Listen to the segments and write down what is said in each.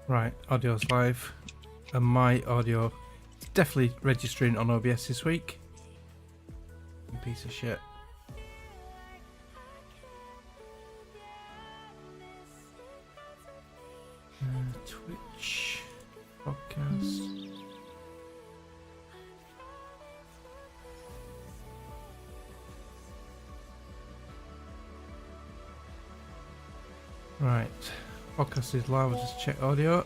Right, audio's live, and my audio is definitely registering on OBS this week. Piece of shit. Twitch podcast. Right, podcast is live. I'll just check audio.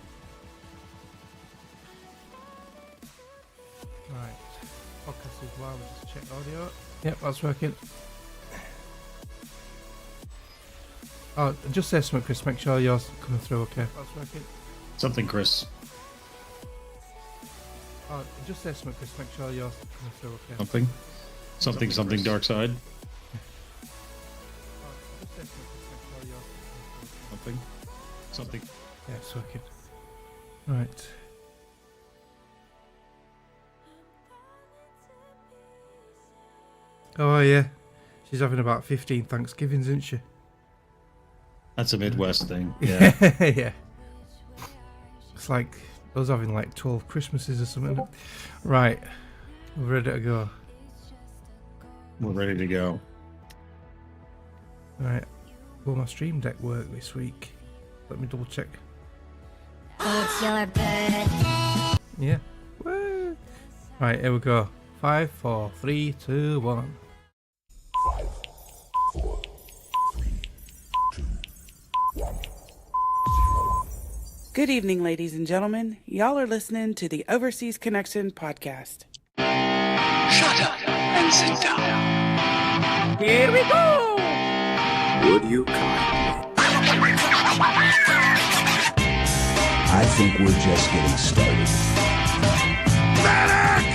Right, podcast is live. I'll just check audio. Yep, that's working. Oh, just say something, Chris. Make sure yours coming through. Okay, that's working. Something, Chris. Oh, just say something, Chris. Make sure yours coming through. Okay. Something. Dark side. Something. Yeah, it's working. Right. Oh yeah, she's having about 15 Thanksgivings, isn't she? That's a Midwest thing. Yeah. Yeah. It's like us having like 12 Christmases or something. Right, we're ready to go. We're ready to go. Right, will my stream deck work this week? Let me double check. It's your birthday. Yeah. Woo. Right, here we go. 5, 4, 3, 2, 1. Good evening, ladies and gentlemen. Y'all are listening to the Overseas Connection podcast. Shut up and sit down. Here we go! Would you kindly? I think we're just getting started. Medic!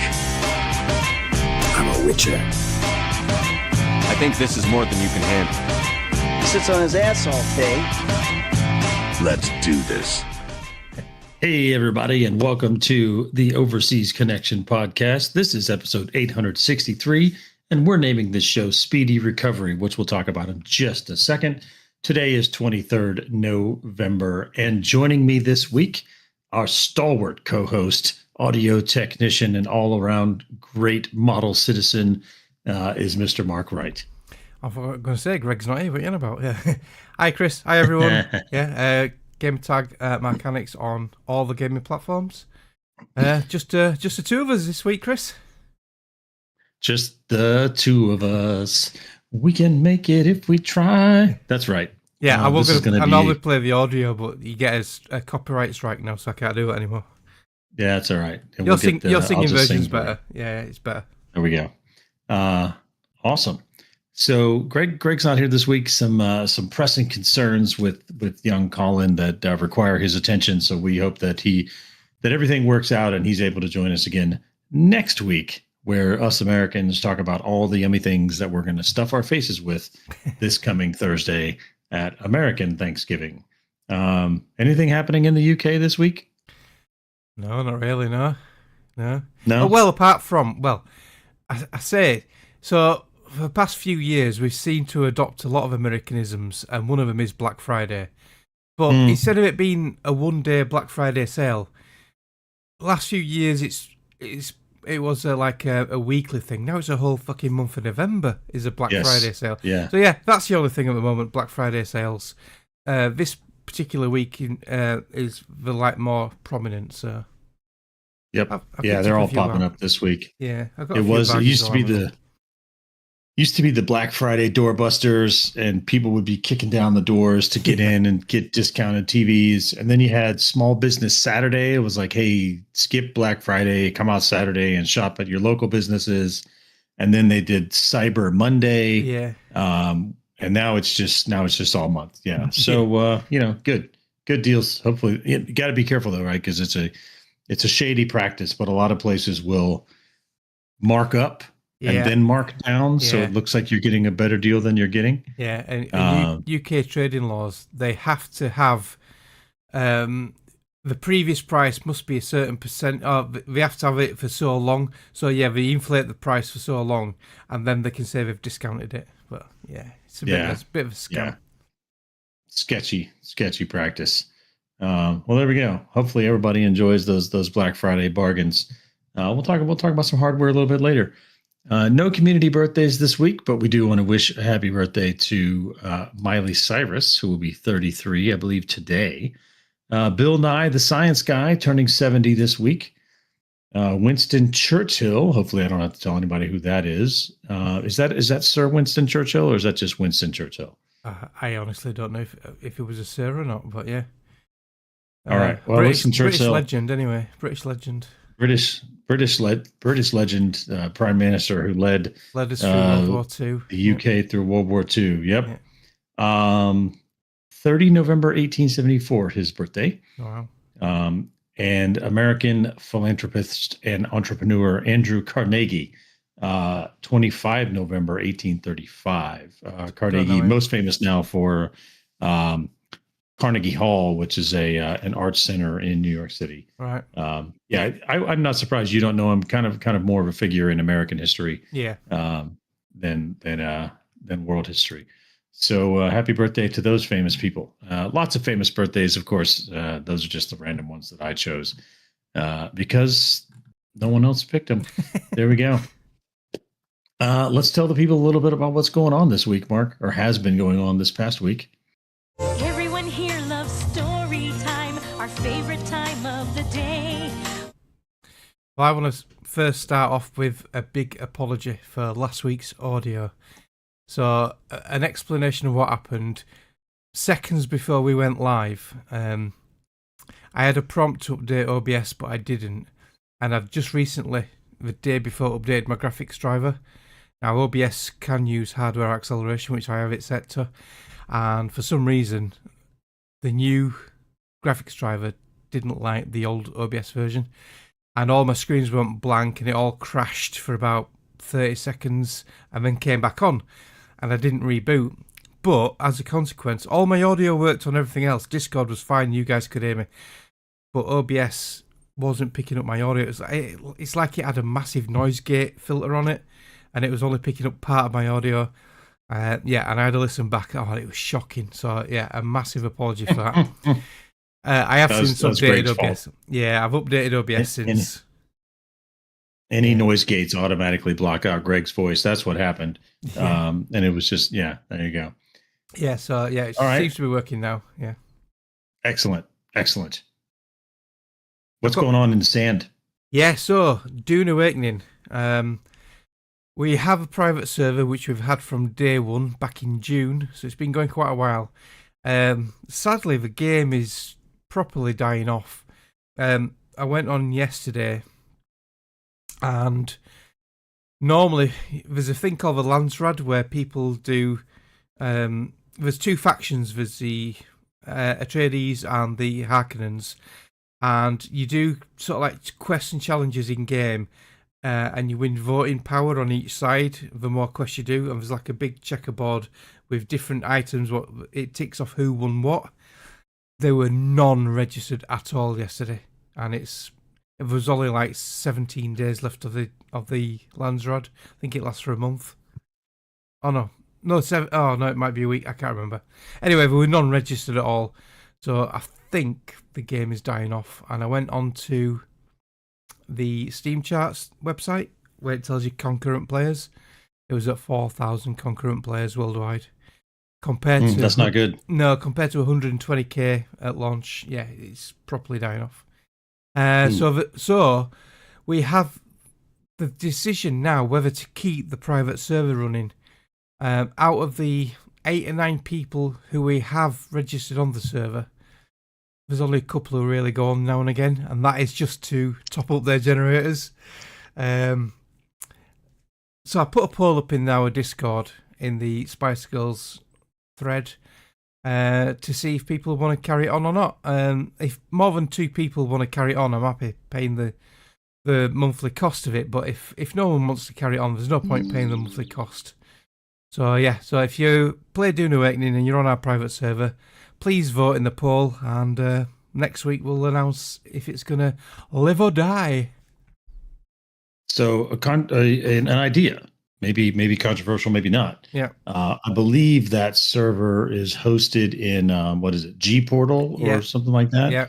I'm a witcher. I think this is more than you can handle. He sits on his ass all day. Let's do this. Hey, everybody, and welcome to the Overseas Connection podcast. This is episode 863, and we're naming this show Speedy Recovery, which we'll talk about in just a second. Today is 23rd November, and joining me this week, our stalwart co-host, audio technician, and all-around great model citizen is Mr. Mark Wright. I was going to say Greg's not here, but you know about. Yeah. Hi, Chris. Hi, everyone. Yeah. Game tag mechanics on all the gaming platforms. Just the two of us this week, Chris. Just the two of us. We can make it if we try. That's right. Yeah, I gonna normally play the audio, but you get a copyright strike now, so I can't do it anymore. Yeah, that's all right. And Your singing version's sing better. Yeah, it's better. There we go. Awesome. So Greg's not here this week. Some pressing concerns with young Collin that require his attention. So we hope that everything works out and he's able to join us again next week, where us Americans talk about all the yummy things that we're going to stuff our faces with this coming Thursday at American Thanksgiving. Anything happening in the UK this week? No, not really. No. No. Well, apart from I say so. For the past few years, we've seen to adopt a lot of Americanisms, and one of them is Black Friday. But instead of it being a one-day Black Friday sale, last few years it was like a weekly thing. Now it's a whole fucking month of November is a Black Friday sale. Yeah. So yeah, that's the only thing at the moment. Black Friday sales. This particular week is the like more prominent. So. Yep. I've they're all popping up this week. Yeah. It used to be the Black Friday doorbusters, and people would be kicking down the doors to get in and get discounted TVs. And then you had Small Business Saturday. It was like, hey, skip Black Friday, come out Saturday and shop at your local businesses. And then they did Cyber Monday. Yeah. And now it's just all month. Yeah. So good deals. Hopefully, you got to be careful though, right? Because it's a shady practice, but a lot of places will mark up. Yeah. And then mark down, so it looks like you're getting a better deal than you're getting. Yeah, and UK trading laws, they have to have the previous price must be a certain percent. They have to have it for so long. So yeah, they inflate the price for so long, and then they can say they've discounted it. But yeah, it's a bit of a scam. Yeah. Sketchy practice. Well, there we go. Hopefully, everybody enjoys those Black Friday bargains. We'll talk about some hardware a little bit later. No community birthdays this week, but we do want to wish a happy birthday to Miley Cyrus, who will be 33, I believe, today. Bill Nye, the science guy, turning 70 this week. Winston Churchill. Hopefully, I don't have to tell anybody who that is. Is that Sir Winston Churchill, or is that just Winston Churchill? I honestly don't know if it was a Sir or not, but yeah. All right. Well, Winston Churchill, British legend, anyway. British legend. British legend, prime minister who led us through World War II. The UK through World War II. Yep. Yeah. 30 November 1874, his birthday. Wow. And American philanthropist and entrepreneur Andrew Carnegie, 25 November 1835. Carnegie, most famous now for Carnegie Hall, which is an arts center in New York City. Right. Yeah, I'm not surprised you don't know him. Kind of more of a figure in American history. Yeah. Than world history. So happy birthday to those famous people. Lots of famous birthdays, of course. Those are just the random ones that I chose because no one else picked them. There we go. Let's tell the people a little bit about what's going on this week, Mark, or has been going on this past week. Everyone here loves story time, our favorite time of the day. Well, I want to first start off with a big apology for last week's audio. So, an explanation of what happened. Seconds before we went live, I had a prompt to update OBS, but I didn't. And I've just recently, the day before, updated my graphics driver. Now, OBS can use hardware acceleration, which I have it set to. And for some reason, the new graphics driver didn't like the old OBS version. And all my screens went blank and it all crashed for about 30 seconds and then came back on. And I didn't reboot. But as a consequence, all my audio worked on everything else. Discord was fine, you guys could hear me. But OBS wasn't picking up my audio. It's like it had a massive noise gate filter on it. And it was only picking up part of my audio. Yeah, and I had to listen back. Oh, it was shocking. So, yeah, a massive apology for that. I have since updated OBS. Fault. Yeah, I've updated OBS since. Any noise gates automatically block out Greg's voice. That's what happened. Yeah. And it was just, there you go. Yeah, so, yeah, it seems to be working now. Yeah. Excellent. What's going on in the sand? Yeah, so, Dune Awakening. We have a private server, which we've had from day one, back in June. So, it's been going quite a while. Sadly, the game is properly dying off. I went on yesterday. And normally, there's a thing called the Landsrad where people do. There's two factions. There's the Atreides and the Harkonnens, and you do sort of like quests and challenges in game, and you win voting power on each side. The more quests you do, and there's like a big checkerboard with different items. What it ticks off who won what. They were non-registered at all yesterday, and there was only like 17 days left of the Landsrad. I think it lasts for a month. Oh no, 7. Oh no, it might be a week. I can't remember. Anyway, we were non-registered at all, so I think the game is dying off. And I went on to the Steam charts website where it tells you concurrent players. It was at 4,000 concurrent players worldwide. Compared to that's not good. No, compared to 120k at launch, yeah, it's properly dying off. So we have the decision now whether to keep the private server running. Out of the 8 or 9 people who we have registered on the server, there's only a couple who really go on now and again, and that is just to top up their generators. So I put a poll up in our Discord in the Spice Girls thread to see if people want to carry it on or not. If more than 2 people want to carry it on, I'm happy paying the monthly cost of it. But if no one wants to carry it on, there's no point paying the monthly cost. So yeah, so if you play Dune Awakening and you're on our private server, please vote in the poll, and next week we'll announce if it's going to live or die. So an idea. maybe controversial, maybe not. Yeah. I believe that server is hosted in what is it, G Portal or something like that. Yeah.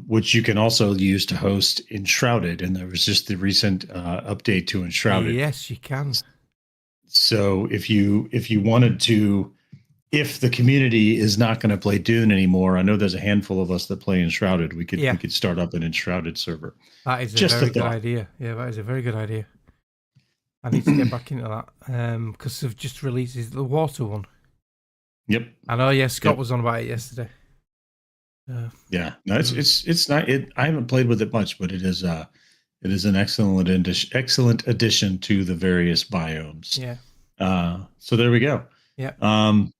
Which you can also use to host Enshrouded, and there was just the recent update to Enshrouded. Yes, you can. So if you wanted to, if the community is not going to play Dune anymore, I know there's a handful of us that play Enshrouded. We could start up an Enshrouded server. That is just a very good idea. Yeah, that is a very good idea. I need to get back into that because they've just released the water one. Yep. I know. Yeah, Scott was on about it yesterday. Yeah, no, it's not. I haven't played with it much, but it is an excellent addition to the various biomes. Yeah. So there we go. Yeah. Tell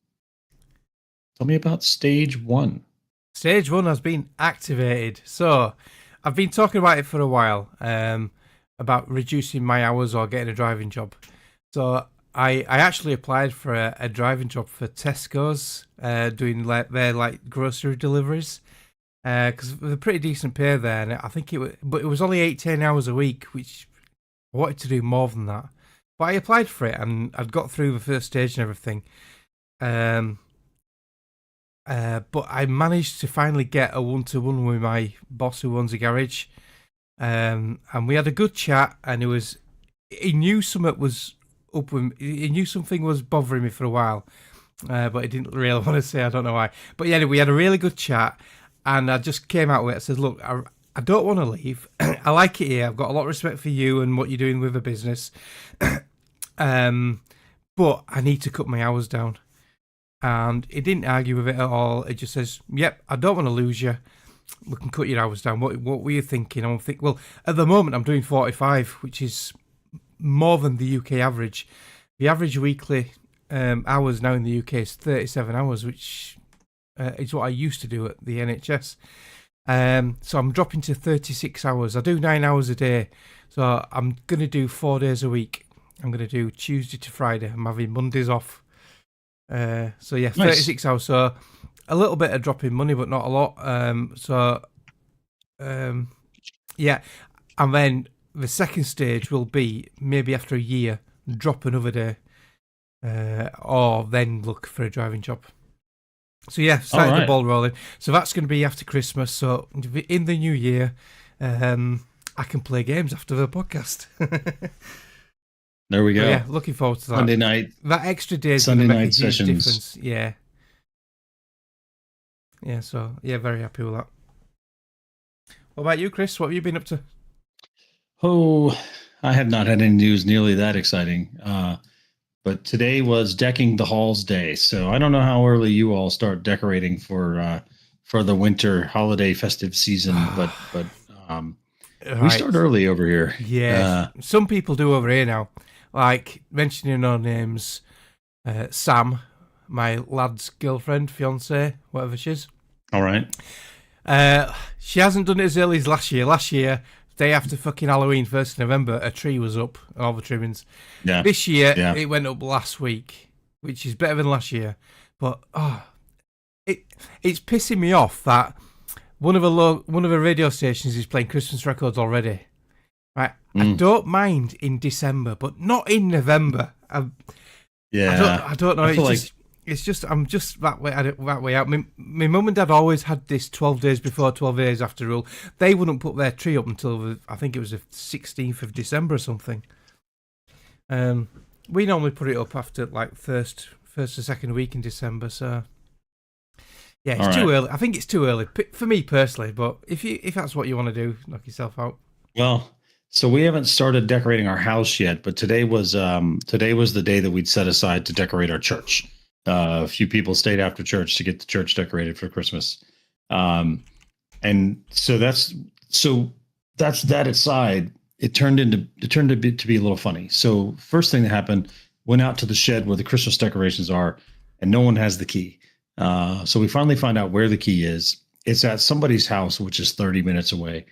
me about stage 1. Stage 1 has been activated. So I've been talking about it for a while. About reducing my hours or getting a driving job. So I actually applied for a driving job for Tesco's, doing their grocery deliveries, because they're pretty decent pay there. And I think it was only 8-10 hours a week, which I wanted to do more than that. But I applied for it and I'd got through the first stage and everything. But I managed to finally get a one-to-one with my boss who owns a garage. And we had a good chat, and he knew something was up with me. He knew something was bothering me for a while, but he didn't really want to say. I don't know why. But yeah, we had a really good chat, and I just came out with it. I said, look, I don't want to leave. I like it here. I've got a lot of respect for you and what you're doing with the business. But I need to cut my hours down. And he didn't argue with it at all. It just says, yep, I don't want to lose you. We can cut your hours down. What were you thinking? I'm thinking, well, at the moment I'm doing 45, which is more than the UK average. The average weekly hours now in the UK is 37 hours, which is what I used to do at the NHS. So I'm dropping to 36 hours. I do 9 hours a day. So I'm going to do 4 days a week. I'm going to do Tuesday to Friday. I'm having Mondays off. So yeah, 36 hours. So a little bit of drop in money, but not a lot. Yeah. And then the second stage will be maybe after a year, drop another day, or then look for a driving job. So yeah, started the ball rolling. So that's going to be after Christmas. So in the new year, I can play games after the podcast. There we go. But yeah, looking forward to that. Sunday night. That extra day is Sunday going to make night a huge sessions. difference. Yeah. Yeah, so yeah, very happy with that. What about you, Chris? What have you been up to? Oh, I have not had any news nearly that exciting. But today was Decking the Halls Day. So I don't know how early you all start decorating for the winter holiday festive season, but we start early over here. Yeah, some people do over here now. Like mentioning no names, Sam, my lad's girlfriend, fiance, whatever she is. All right. She hasn't done it as early as last year. Last year, day after fucking Halloween, 1st of November, a tree was up, all the trimmings. Yeah. This year, it went up last week, which is better than last year. But it's pissing me off that one of the radio stations is playing Christmas records already. Right, I don't mind in December, but not in November. I don't know. It's just I'm just that way out. My mum and dad always had this 12 days before, 12 days after rule. They wouldn't put their tree up until I think it was the 16th of December or something. We normally put it up after like first or second week in December. So yeah, it's too early. I think it's too early for me personally. But if that's what you want to do, knock yourself out. Well. So we haven't started decorating our house yet, but today was the day that we'd set aside to decorate our church. A few people stayed after church to get the church decorated for Christmas, and so that's that aside. It turned to be a little funny. So first thing that happened, went out to the shed where the Christmas decorations are, and no one has the key. So we finally find out where the key is. It's at somebody's house, which is 30 minutes away.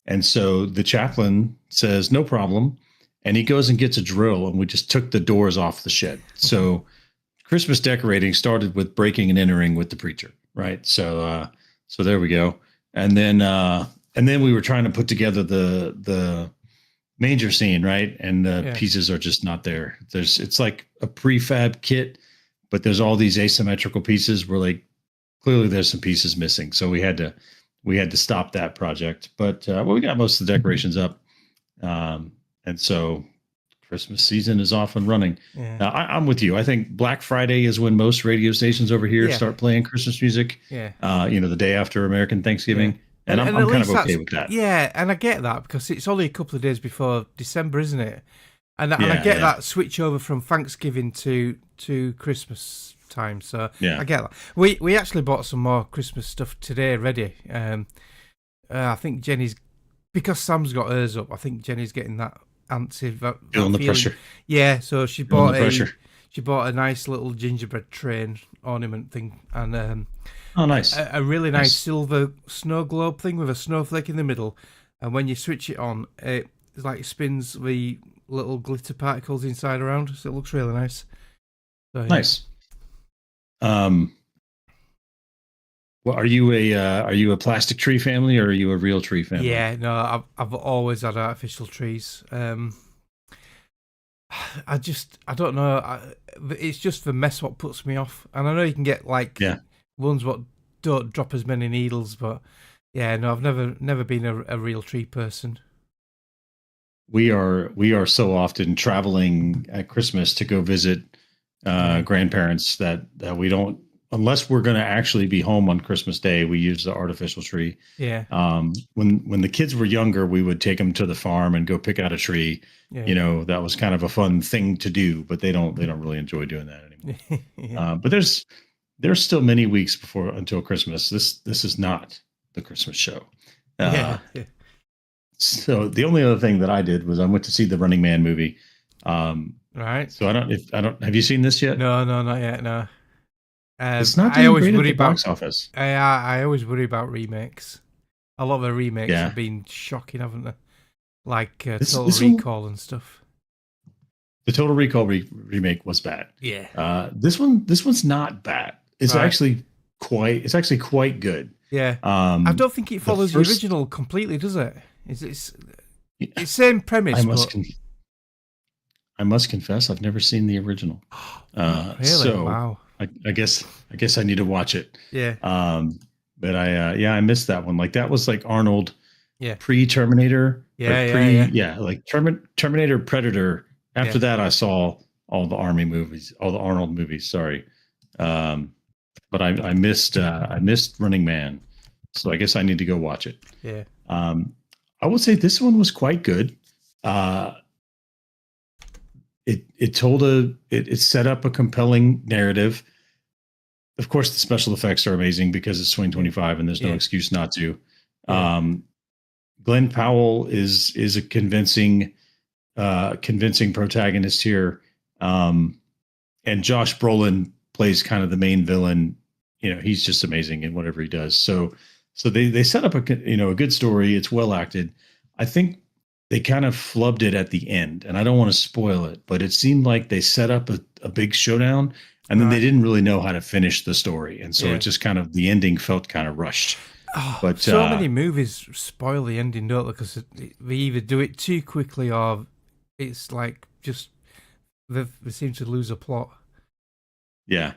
And so the chaplain says, no problem. And he goes and gets a drill, and we just took the doors off the shed. So Christmas decorating started with breaking and entering with the preacher. Right. So there we go. And then we were trying to put together the manger scene, right? And the Yeah. pieces are just not there. It's like a prefab kit, but there's all these asymmetrical pieces where like clearly there's some pieces missing. So we had to stop that project. But we got most of the decorations up. And so Christmas season is off and running. Yeah. I'm with you. I think Black Friday is when most radio stations over here Yeah. start playing Christmas music. Yeah. The day after American Thanksgiving. Yeah. And I'm at kind of least okay that's- with that. Yeah, and I get that because it's only a couple of days before December, isn't it? And I Yeah, get yeah. that switch over from Thanksgiving to Christmas time. So Yeah. I get that. We actually bought some more Christmas stuff today ready. I think Jenny's, because Sam's got hers up, I think Jenny's getting that antsy. Feeling the pressure. Yeah, so she Feeling bought the pressure. she bought a nice little gingerbread train ornament thing and Oh, nice. a really nice Nice. silver snow globe thing with a snowflake in the middle, and when you switch it on, it spins the little glitter particles inside around, so it looks really nice. So, yeah. Nice. Well, are you a plastic tree family or are you a real tree family? Yeah, no, I've always had artificial trees. I don't know. It's just the mess what puts me off, and I know you can get like ones what don't drop as many needles, but yeah, no, I've never been a real tree person. We are so often traveling at Christmas to go visit grandparents that we don't, unless we're going to actually be home on Christmas Day, we use the artificial tree. Yeah. When the kids were younger, we would take them to the farm and go pick out a tree. Yeah. That was kind of a fun thing to do, but they don't really enjoy doing that anymore. Yeah. But there's still many weeks until Christmas. This is not the Christmas show. Yeah. So the only other thing that I did was I went to see the Running Man movie. Right. So have you seen this yet? No, not yet. No. It's not I doing always great at worry the about box office. I always worry about remakes. A lot of the remakes Yeah. have been shocking, haven't they? Like Total this one- Recall and stuff. The Total Recall remake was bad. Yeah. This one's not bad. It's Right. actually quite good. Yeah. I don't think it follows the first- original completely, does it? It's same premise. I must confess, I've never seen the original. Really? So Wow. I guess I need to watch it. Yeah. But I missed that one. Like that was like Arnold. Yeah. Pre-Terminator. Yeah. Like Terminator, Predator. After Yeah. that, I saw all the Arnold movies. Sorry. But I missed Running Man, so I guess I need to go watch it. Yeah. I would say this one was quite good. It set up a compelling narrative. Of course, the special effects are amazing because it's 2025 and there's no Yeah. excuse not to. Yeah. Glenn Powell is a convincing protagonist here, and Josh Brolin plays kind of the main villain. He's just amazing in whatever he does. So they set up a good story. It's well acted. I think they kind of flubbed it at the end, and I don't want to spoil it, but it seemed like they set up a big showdown, and then they didn't really know how to finish the story, and so it just kind of, the ending felt kind of rushed. But so many movies spoil the ending, don't they? Because they either do it too quickly or it's like just they seem to lose a plot. Yeah.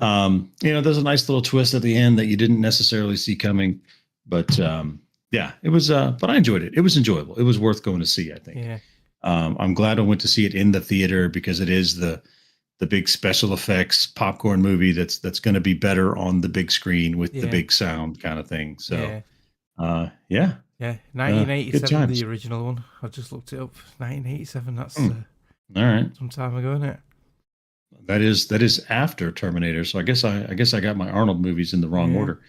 There's a nice little twist at the end that you didn't necessarily see coming, but it was. But I enjoyed it. It was enjoyable. It was worth going to see, I think. Yeah. I'm glad I went to see it in the theater because it is the big special effects popcorn movie that's going to be better on the big screen with the big sound kind of thing. So, Yeah, 1987, good times. the original one. I just looked it up. 1987. That's all right. some time ago, isn't it? That is after Terminator. So I guess I got my Arnold movies in the wrong order.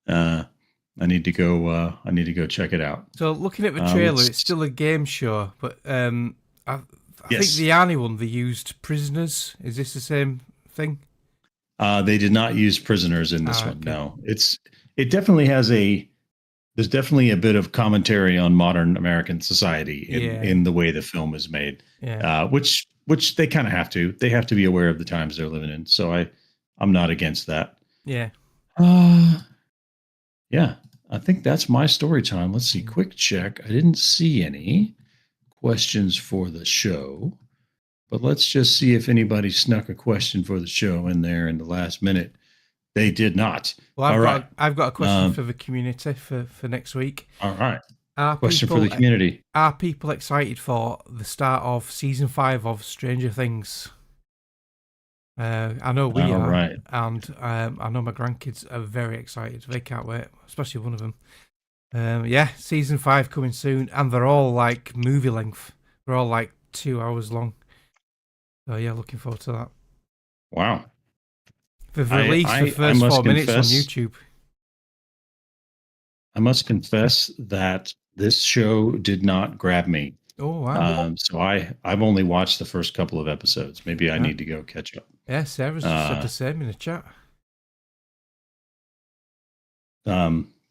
I need to go check it out. So looking at the trailer, it's still a game show, but I think Yes. the Arnie one they used prisoners. Is this the same thing? They did not use prisoners in this one. Okay. No, it definitely has there's definitely a bit of commentary on modern American society in the way the film is made. Yeah. Which they kind of have to. They have to be aware of the times they're living in. So I'm not against that. Yeah. Yeah. I think that's my story time. Let's see. Quick check. I didn't see any. questions for the show, but let's just see if anybody snuck a question for the show in there in the last minute. They did not. Well, I've got a question for the community for next week. All right. Question for the community. Are people excited for the start of season 5 of Stranger Things? I know we are, right. And I know my grandkids are very excited. They can't wait, especially one of them. Season 5 coming soon, and they're all like movie length. They're all like 2 hours long. So yeah, looking forward to that. Wow. They've released the first 4 minutes on YouTube. I must confess that this show did not grab me. Oh, wow. So I've only watched the first couple of episodes. Maybe I need to go catch up. Yeah, Sarah's just said the same in the chat.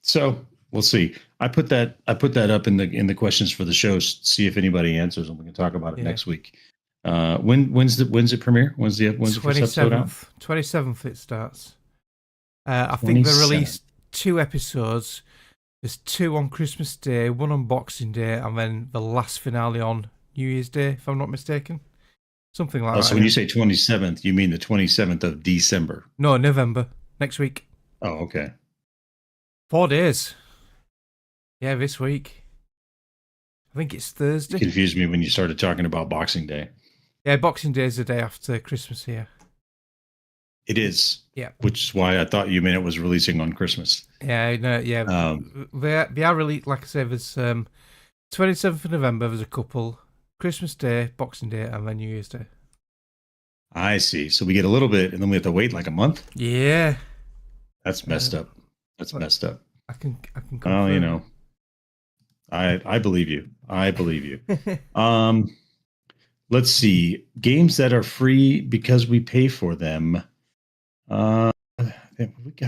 So we'll see. I put that up in the questions for the show. See if anybody answers, and we can talk about it next week. When's it premiere? When's the first episode out? 27th it starts. I think they released 2 episodes. There's 2 on Christmas Day, 1 on Boxing Day, and then the last finale on New Year's Day, if I'm not mistaken. Something like that. So when you say 27th, you mean the 27th of December? No, November. Next week. Oh, okay. 4 days. Yeah, this week. I think it's Thursday. You confused me when you started talking about Boxing Day. Yeah, Boxing Day is the day after Christmas here. It is. Yeah. Which is why I thought you meant it was releasing on Christmas. Yeah, no, yeah. They are released, like I say, there's 27th of November, there's a couple. Christmas Day, Boxing Day, and then New Year's Day. I see. So we get a little bit, and then we have to wait like a month? Yeah. That's messed up. That's messed up. I can confirm. Well, you know, I believe you. I believe you. Let's see. Games that are free because we pay for them. I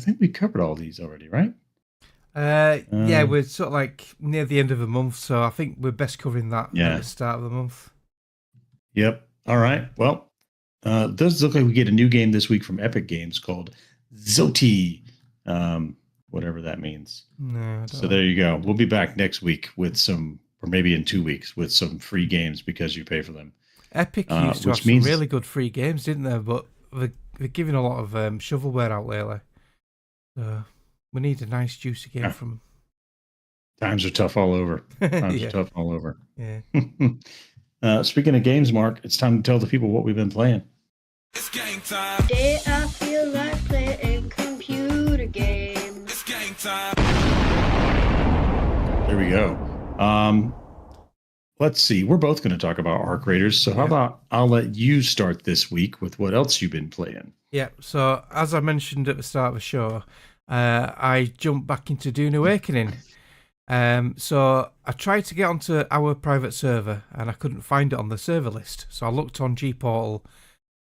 think we covered all these already, right? Yeah, we're sort of like near the end of the month, so I think we're best covering that at the start of the month. Yep. All right. Well, it does look like we get a new game this week from Epic Games called Zoti, whatever that means. No, so there you go. We'll be back next week with some, or maybe in 2 weeks, with some free games because you pay for them. Epic used to have some really good free games, didn't they? But they're giving a lot of shovelware out lately. So we need a nice juicy game from them. Times are tough all over. Times are tough all over. Yeah. Speaking of games, Mark, it's time to tell the people what we've been playing. It's game time. Today I feel like playing computer games. It's game time. There we go. Let's see. We're both going to talk about Arc Raiders. So how about I'll let you start this week with what else you've been playing. Yeah. So as I mentioned at the start of the show, I jumped back into Dune Awakening. So I tried to get onto our private server and I couldn't find it on the server list. So I looked on Gportal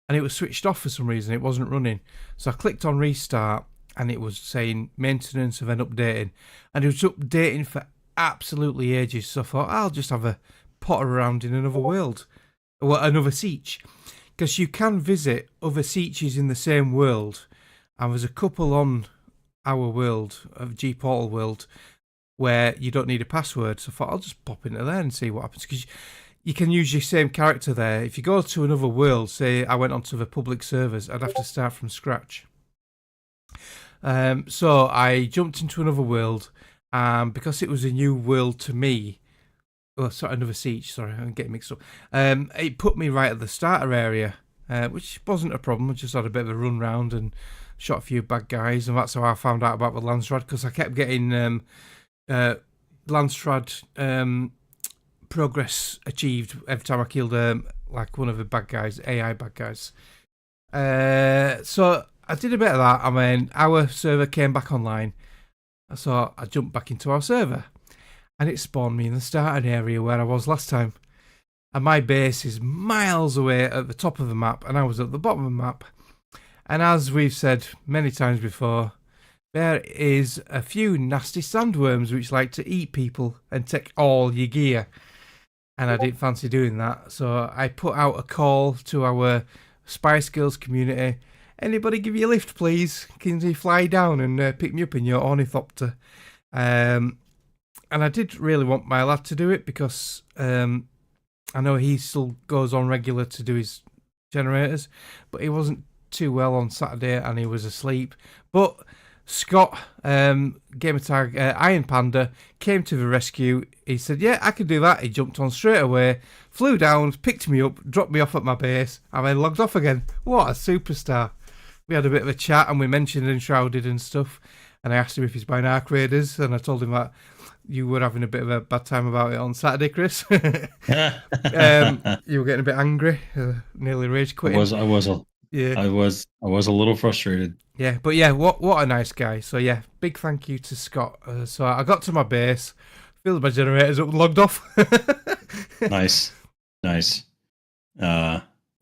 and it was switched off for some reason. It wasn't running. So I clicked on restart and it was saying maintenance and then updating. And it was updating for absolutely ages. So I thought I'll just have a potter around in another world. Well, another siege. Because you can visit other sieges in the same world. And there's a couple on our world, of Gportal world, where you don't need a password. So I thought I'll just pop into there and see what happens. Because you can use your same character there. If you go to another world, say I went onto the public servers, I'd have to start from scratch. So I jumped into another world, because it was a new world to me. Oh, sorry, another siege. Sorry, I'm getting mixed up. It put me right at the starter area, which wasn't a problem. I just had a bit of a run round and shot a few bad guys, and that's how I found out about the Landsrad, because I kept getting Landsrad progress achieved every time I killed like one of the bad guys, AI bad guys. So I did a bit of that, and then our server came back online. So I jumped back into our server. And it spawned me in the starting area where I was last time. And my base is miles away at the top of the map, and I was at the bottom of the map. And as we've said many times before, there is a few nasty sandworms which like to eat people and take all your gear. And I didn't fancy doing that, so I put out a call to our Spice Girls community. Anybody give you a lift, please? Can you fly down and pick me up in your ornithopter? And I did really want my lad to do it because I know he still goes on regular to do his generators, but he wasn't too well on Saturday and he was asleep. But Scott, Gamer Tag Iron Panda, came to the rescue. He said, yeah, I can do that. He jumped on straight away, flew down, picked me up, dropped me off at my base, and then logged off again. What a superstar. We had a bit of a chat and we mentioned Enshrouded and stuff. And I asked him if he's buying Ark Raiders, and I told him that you were having a bit of a bad time about it on Saturday, Chris. You were getting a bit angry, nearly rage quitting. I was a little frustrated. Yeah, but yeah, what a nice guy. So yeah, big thank you to Scott. So I got to my base, filled my generators up, and logged off. Nice.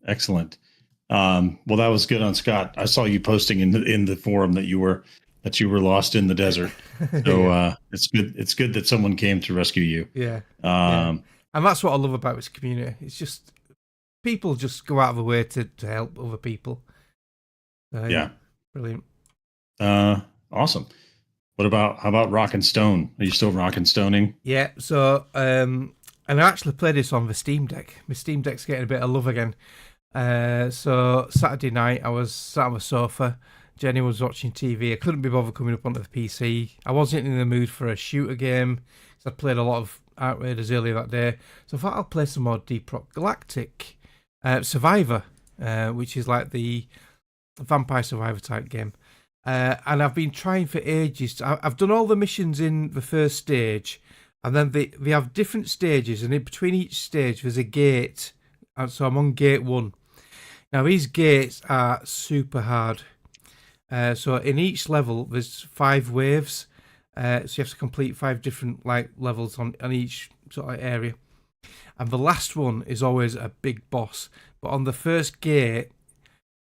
Excellent. Well, that was good on Scott. I saw you posting in the forum that you were lost in the desert. So it's good that someone came to rescue you. Yeah. And that's what I love about this community. It's just people just go out of the way to help other people. Yeah. Brilliant. Awesome. How about Rock and Stone? Are you still rock and stoning? Yeah. So and I actually played this on the Steam Deck. My Steam Deck's getting a bit of love again. So Saturday night I was sat on the sofa. Jenny was watching TV. I couldn't be bothered coming up onto the PC. I wasn't in the mood for a shooter game. So I played a lot of Ark Raiders earlier that day. So I thought I'll play some more Deep Rock Galactic Survivor, which is like the Vampire Survivor type game. And I've been trying for ages. I've done all the missions in the first stage. And then they have different stages. And in between each stage, there's a gate. And so I'm on gate 1. Now, these gates are super hard. So in each level, there's 5 waves. So you have to complete 5 different levels on each sort of area. And the last one is always a big boss. But on the first gate,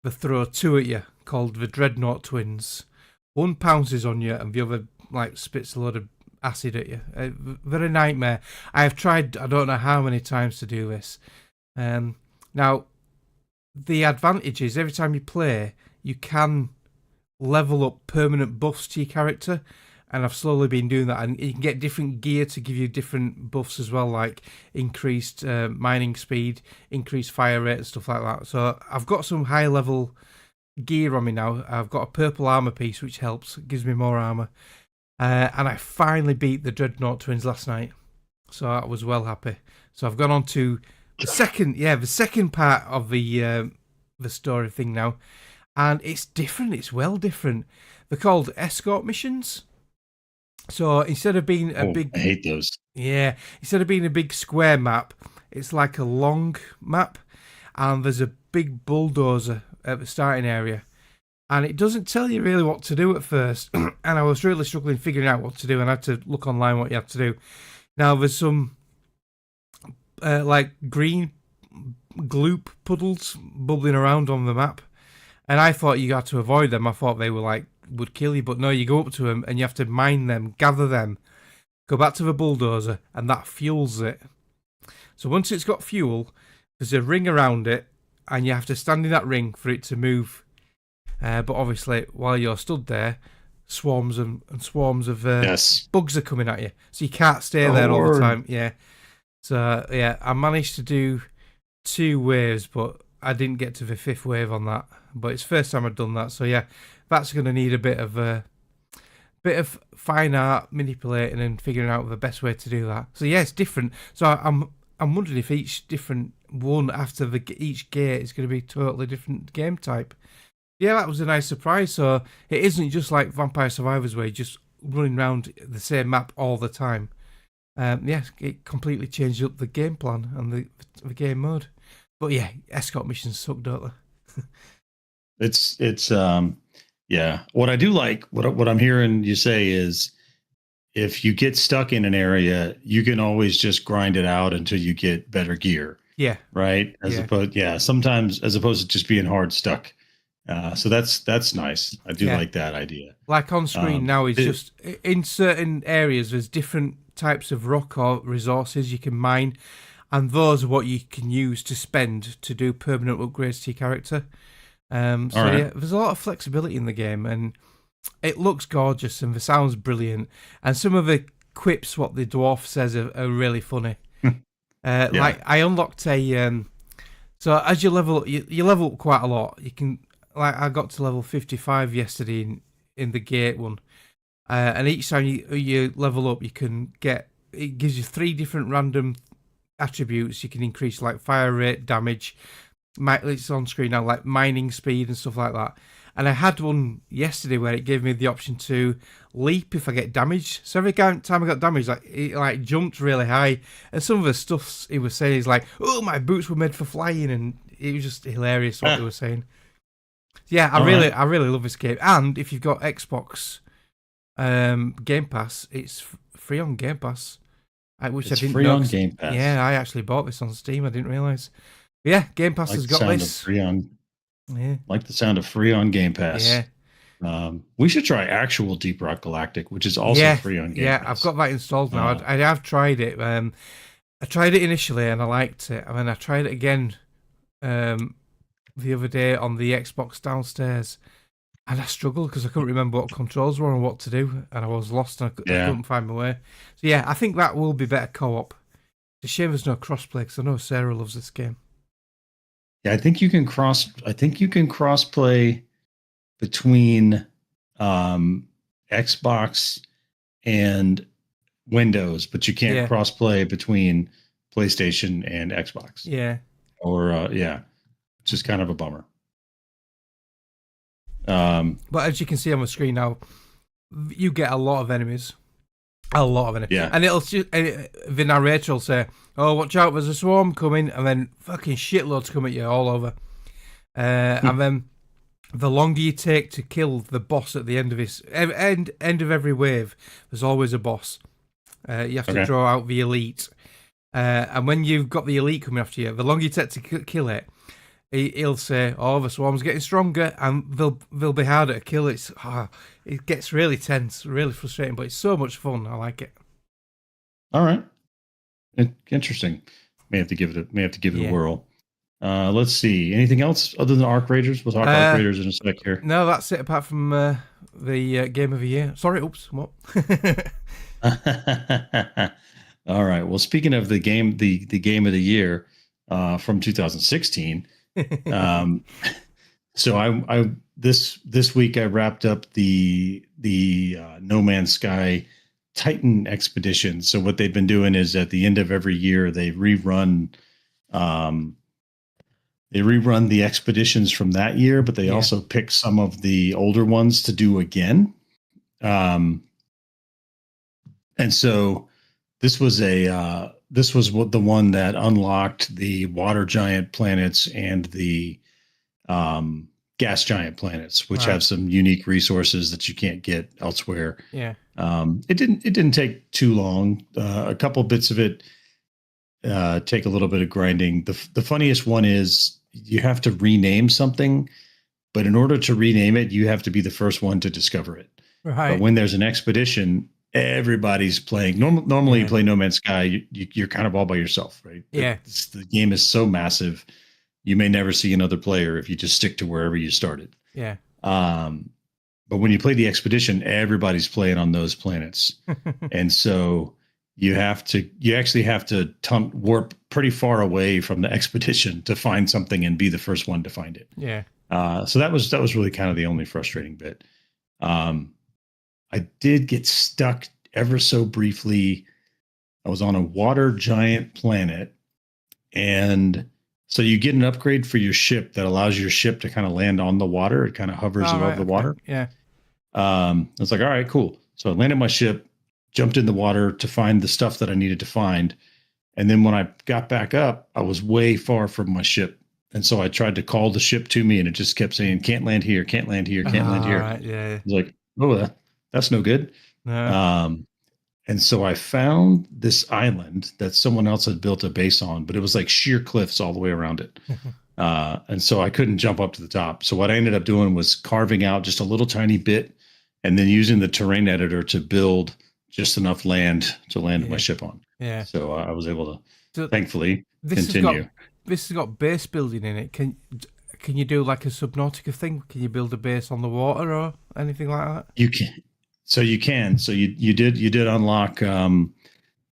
they throw 2 at you, called the Dreadnought Twins. One pounces on you, and the other spits a load of acid at you. They're a nightmare. I have tried, I don't know how many times to do this. Now, the advantage is every time you play, you can level up permanent buffs to your character, and I've slowly been doing that, and you can get different gear to give you different buffs as well, like increased mining speed, increased fire rate and stuff like that. So I've got some high level gear on me now. I've got a purple armor piece which helps, gives me more armor, and I finally beat the Dreadnought Twins last night, so I was well happy. So I've gone on to the second part of the story thing now. And it's different. It's well different. They're called escort missions. So instead of being a big... I hate those. Yeah. Instead of being a big square map, it's like a long map. And there's a big bulldozer at the starting area. And it doesn't tell you really what to do at first. And I was really struggling figuring out what to do. And I had to look online what you have to do. Now, there's some green gloop puddles bubbling around on the map. And I thought you had to avoid them. I thought they were would kill you. But no, you go up to them and you have to mine them, gather them, go back to the bulldozer, and that fuels it. So once it's got fuel, there's a ring around it, and you have to stand in that ring for it to move. But obviously, while you're stood there, swarms and swarms of bugs are coming at you. So you can't stay there all the time. Yeah. So, yeah, I managed to do 2 waves, but I didn't get to the 5th wave on that. But it's the first time I've done that. So, yeah, that's going to need a bit of fine art manipulating and figuring out the best way to do that. So, yeah, it's different. So I'm wondering if each different one after each gate is going to be totally different game type. Yeah, that was a nice surprise. So it isn't just like Vampire Survivors where you're just running around the same map all the time. It completely changed up the game plan and the game mode. But yeah, escort missions suck, don't they? What I do like, what I'm hearing you say is, if you get stuck in an area, you can always just grind it out until you get better gear. Yeah. Right. Sometimes as opposed to just being hard stuck. So that's nice. I do like that idea. Like on screen now is just in certain areas, there's different types of rock or resources you can mine, and those are what you can use to spend to do permanent upgrades to your character. There's a lot of flexibility in the game, and it looks gorgeous, and the sound's brilliant, and some of the quips what the dwarf says are really funny. Like I unlocked a. So as you level, you level up quite a lot. You can like I got to level 55 yesterday in the gate one, and each time you level up, you can get. It gives you 3 different random attributes. You can increase like fire rate, damage. It's on screen now, like mining speed and stuff like that. And I had one yesterday where it gave me the option to leap if I get damaged. So every time I got damaged, like it like jumped really high. And some of the stuff he was saying is like, "Oh, my boots were made for flying," and it was just hilarious what he was saying. Yeah, I really love this game. And if you've got Xbox Game Pass, it's free on Game Pass. Which it's I didn't free know. On Game Pass. Yeah, I actually bought this on Steam. I didn't realize. Yeah, Game Pass has got this. Like the sound of free on Game Pass. Yeah. We should try actual Deep Rock Galactic, which is also free on Game Pass. Yeah, I've got that installed now. I have tried it. I tried it initially and I liked it. And then I tried it again the other day on the Xbox downstairs. And I struggled because I couldn't remember what controls were and what to do. And I was lost and I couldn't find my way. So yeah, I think that will be better co-op. It's a shame there's no crossplay because I know Sarah loves this game. Yeah, I think you can crossplay between Xbox and Windows, but you can't crossplay between PlayStation and Xbox. Yeah. Or which is kind of a bummer. But as you can see on the screen now, you get a lot of enemies. A lot of enemies. Yeah. And the narrator will say, "Oh, watch out, there's a swarm coming," and then fucking shitloads come at you all over. And then the longer you take to kill the boss at the end of end of every wave, there's always a boss. You have to draw out the elite. And when you've got the elite coming after you, the longer you take to kill it, he'll say, "Oh, the swarm's getting stronger," and they'll be harder to kill. It gets really tense, really frustrating, but it's so much fun. I like it. All right, interesting. May have to give it a whirl. Let's see. Anything else other than Arc Raiders? We'll talk Arc Raiders in a sec here. No, that's it. Apart from the game of the year. Sorry, oops. What? All right. Well, speaking of the game of the year from 2016. So I this week I wrapped up the No Man's Sky Titan expedition. So what they've been doing is at the end of every year they rerun the expeditions from that year, but they also pick some of the older ones to do again. And so this was the one that unlocked the water giant planets and the gas giant planets, which have some unique resources that you can't get elsewhere. Yeah. It didn't take too long. A couple bits of it take a little bit of grinding. The funniest one is you have to rename something, but in order to rename it, you have to be the first one to discover it. Right. But when there's an expedition, everybody's playing. Normally you play No Man's Sky, you're kind of all by yourself, right? Yeah. The game is so massive, you may never see another player if you just stick to wherever you started. Yeah. But when you play the expedition, everybody's playing on those planets. And so you actually have to warp pretty far away from the expedition to find something and be the first one to find it. Yeah. So that was really kind of the only frustrating bit. I did get stuck ever so briefly. I was on a water giant planet, and so you get an upgrade for your ship that allows your ship to kind of land on the water. It kind of hovers above the water. Yeah. I was like, all right, cool. So I landed my ship, jumped in the water to find the stuff that I needed to find. And then when I got back up, I was way far from my ship. And so I tried to call the ship to me, and it just kept saying, "Can't land here, can't land here, can't land here." Right, yeah. I was like, oh, that's no good. No. And so I found this island that someone else had built a base on, but it was like sheer cliffs all the way around it. And so I couldn't jump up to the top. So what I ended up doing was carving out just a little tiny bit and then using the terrain editor to build just enough land to land my ship on. Yeah. So I was able to, thankfully, this continue. This has got base building in it. Can you do like a Subnautica thing? Can you build a base on the water or anything like that? You can. So you did unlock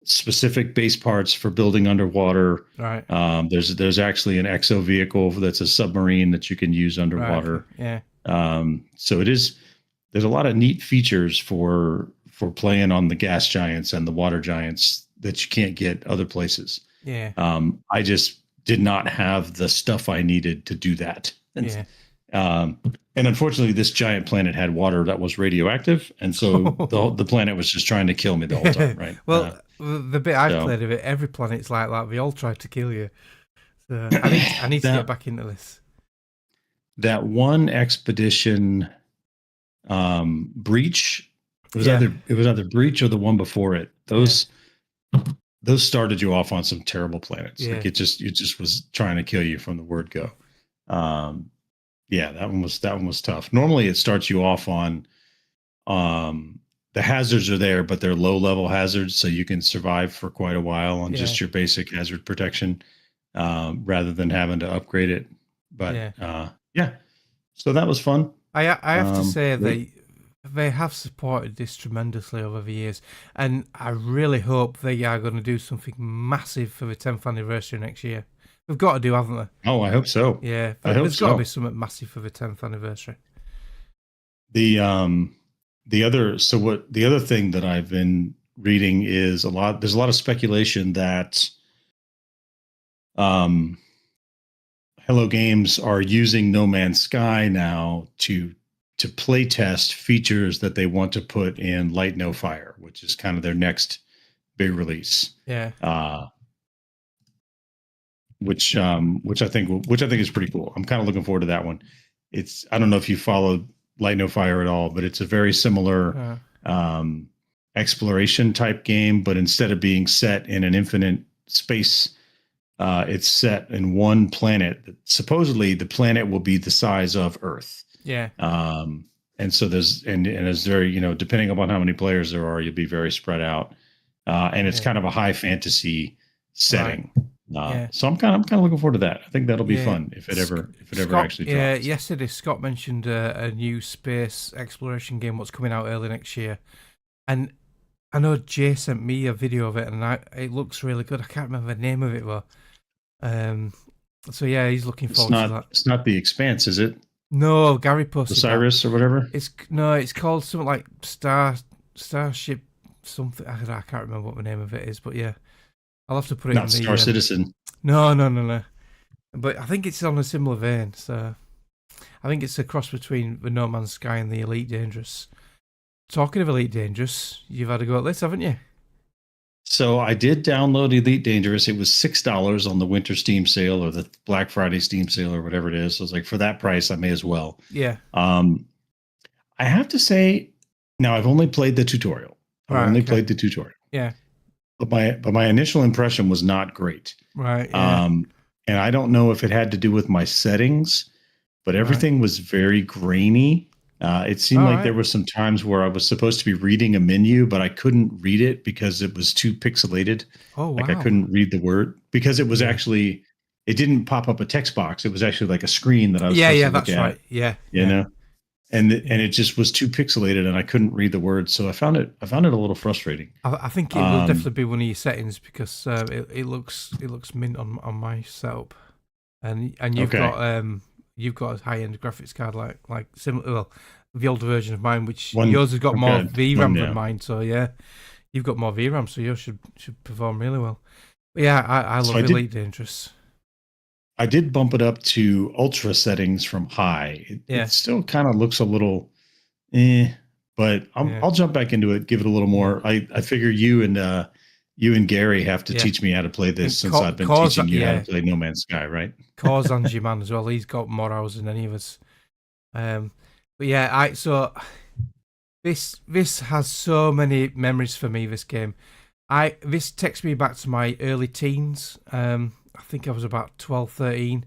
specific base parts for building underwater. Right. There's actually an exo vehicle that's a submarine that you can use underwater. Right. Yeah. So there's a lot of neat features for playing on the gas giants and the water giants that you can't get other places. Yeah. I just did not have the stuff I needed to do that. Yeah. And unfortunately, this giant planet had water that was radioactive, and so the planet was just trying to kill me the whole time. Right. Well, the bit I've played of it, every planet's like that. They all try to kill you. So I need to get back into this. That one expedition, Breach. It was either Breach or the one before it. Those started you off on some terrible planets. Yeah. Like it just was trying to kill you from the word go. That one was tough. Normally it starts you off on the hazards are there, but they're low level hazards, so you can survive for quite a while on just your basic hazard protection, rather than having to upgrade it. But so that was fun. I have to say they have supported this tremendously over the years, and I really hope they are going to do something massive for the 10th anniversary next year. We've got to do, haven't they? Oh, I hope so. Yeah, there's got to be something massive for the 10th anniversary. The other thing that I've been reading is there's a lot of speculation that Hello Games are using No Man's Sky now to play test features that they want to put in Light No Fire, which is kind of their next big release. Yeah. Which I think is pretty cool. I'm kind of looking forward to that one. I don't know if you follow Light No Fire at all, but it's a very similar exploration type game, but instead of being set in an infinite space, it's set in one planet. Supposedly the planet will be the size of Earth. Yeah. And so there's very, depending upon how many players there are, you'll be very spread out. And it's kind of a high fantasy setting. Right. So I'm kind of looking forward to that. I think that'll be fun if it ever actually drops. Yeah, yesterday Scott mentioned a new space exploration game what's coming out early next year, and I know Jay sent me a video of it, and it looks really good. I can't remember the name of it though. So yeah, he's looking forward to that. It's not The Expanse, is it? No, Gary posted Osiris or whatever. It's called something like Starship something. I can't remember what the name of it is, but yeah. I'll have to put it in the... Star Citizen. No. But I think it's on a similar vein. So I think it's a cross between the No Man's Sky and the Elite Dangerous. Talking of Elite Dangerous, you've had a go at this, haven't you? So I did download Elite Dangerous. It was $6 on the winter Steam sale or the Black Friday Steam sale or whatever it is. So I was like, for that price, I may as well. Yeah. I have to say, now I've only played the tutorial. Played the tutorial. Yeah. But my initial impression was not great. Right. Yeah. And I don't know if it had to do with my settings, but everything was very grainy. It seemed like there were some times where I was supposed to be reading a menu, but I couldn't read it because it was too pixelated. Oh, wow. Like I couldn't read the word because it was actually, it didn't pop up a text box. It was actually like a screen that I was supposed to look that's at. right. Yeah. You know? And it just was too pixelated, and I couldn't read the words, so I found it a little frustrating. I think it will definitely be one of your settings because it looks mint on my setup, and you've got a high end graphics card like similar. Well, the older version of mine, which yours has got more VRAM than mine, so yeah, you've got more VRAM, so yours should perform really well. But yeah, I love Elite Dangerous. I did bump it up to ultra settings from high. It still kind of looks a little but I'll jump back into it, give it a little more. I figure you and Gary have to teach me how to play this since I've been teaching you how to play No Man's Sky, right? Corzan's your man as well. He's got more hours than any of us. But yeah, so this has so many memories for me, this game. This takes me back to my early teens. I think I was about 12, 13,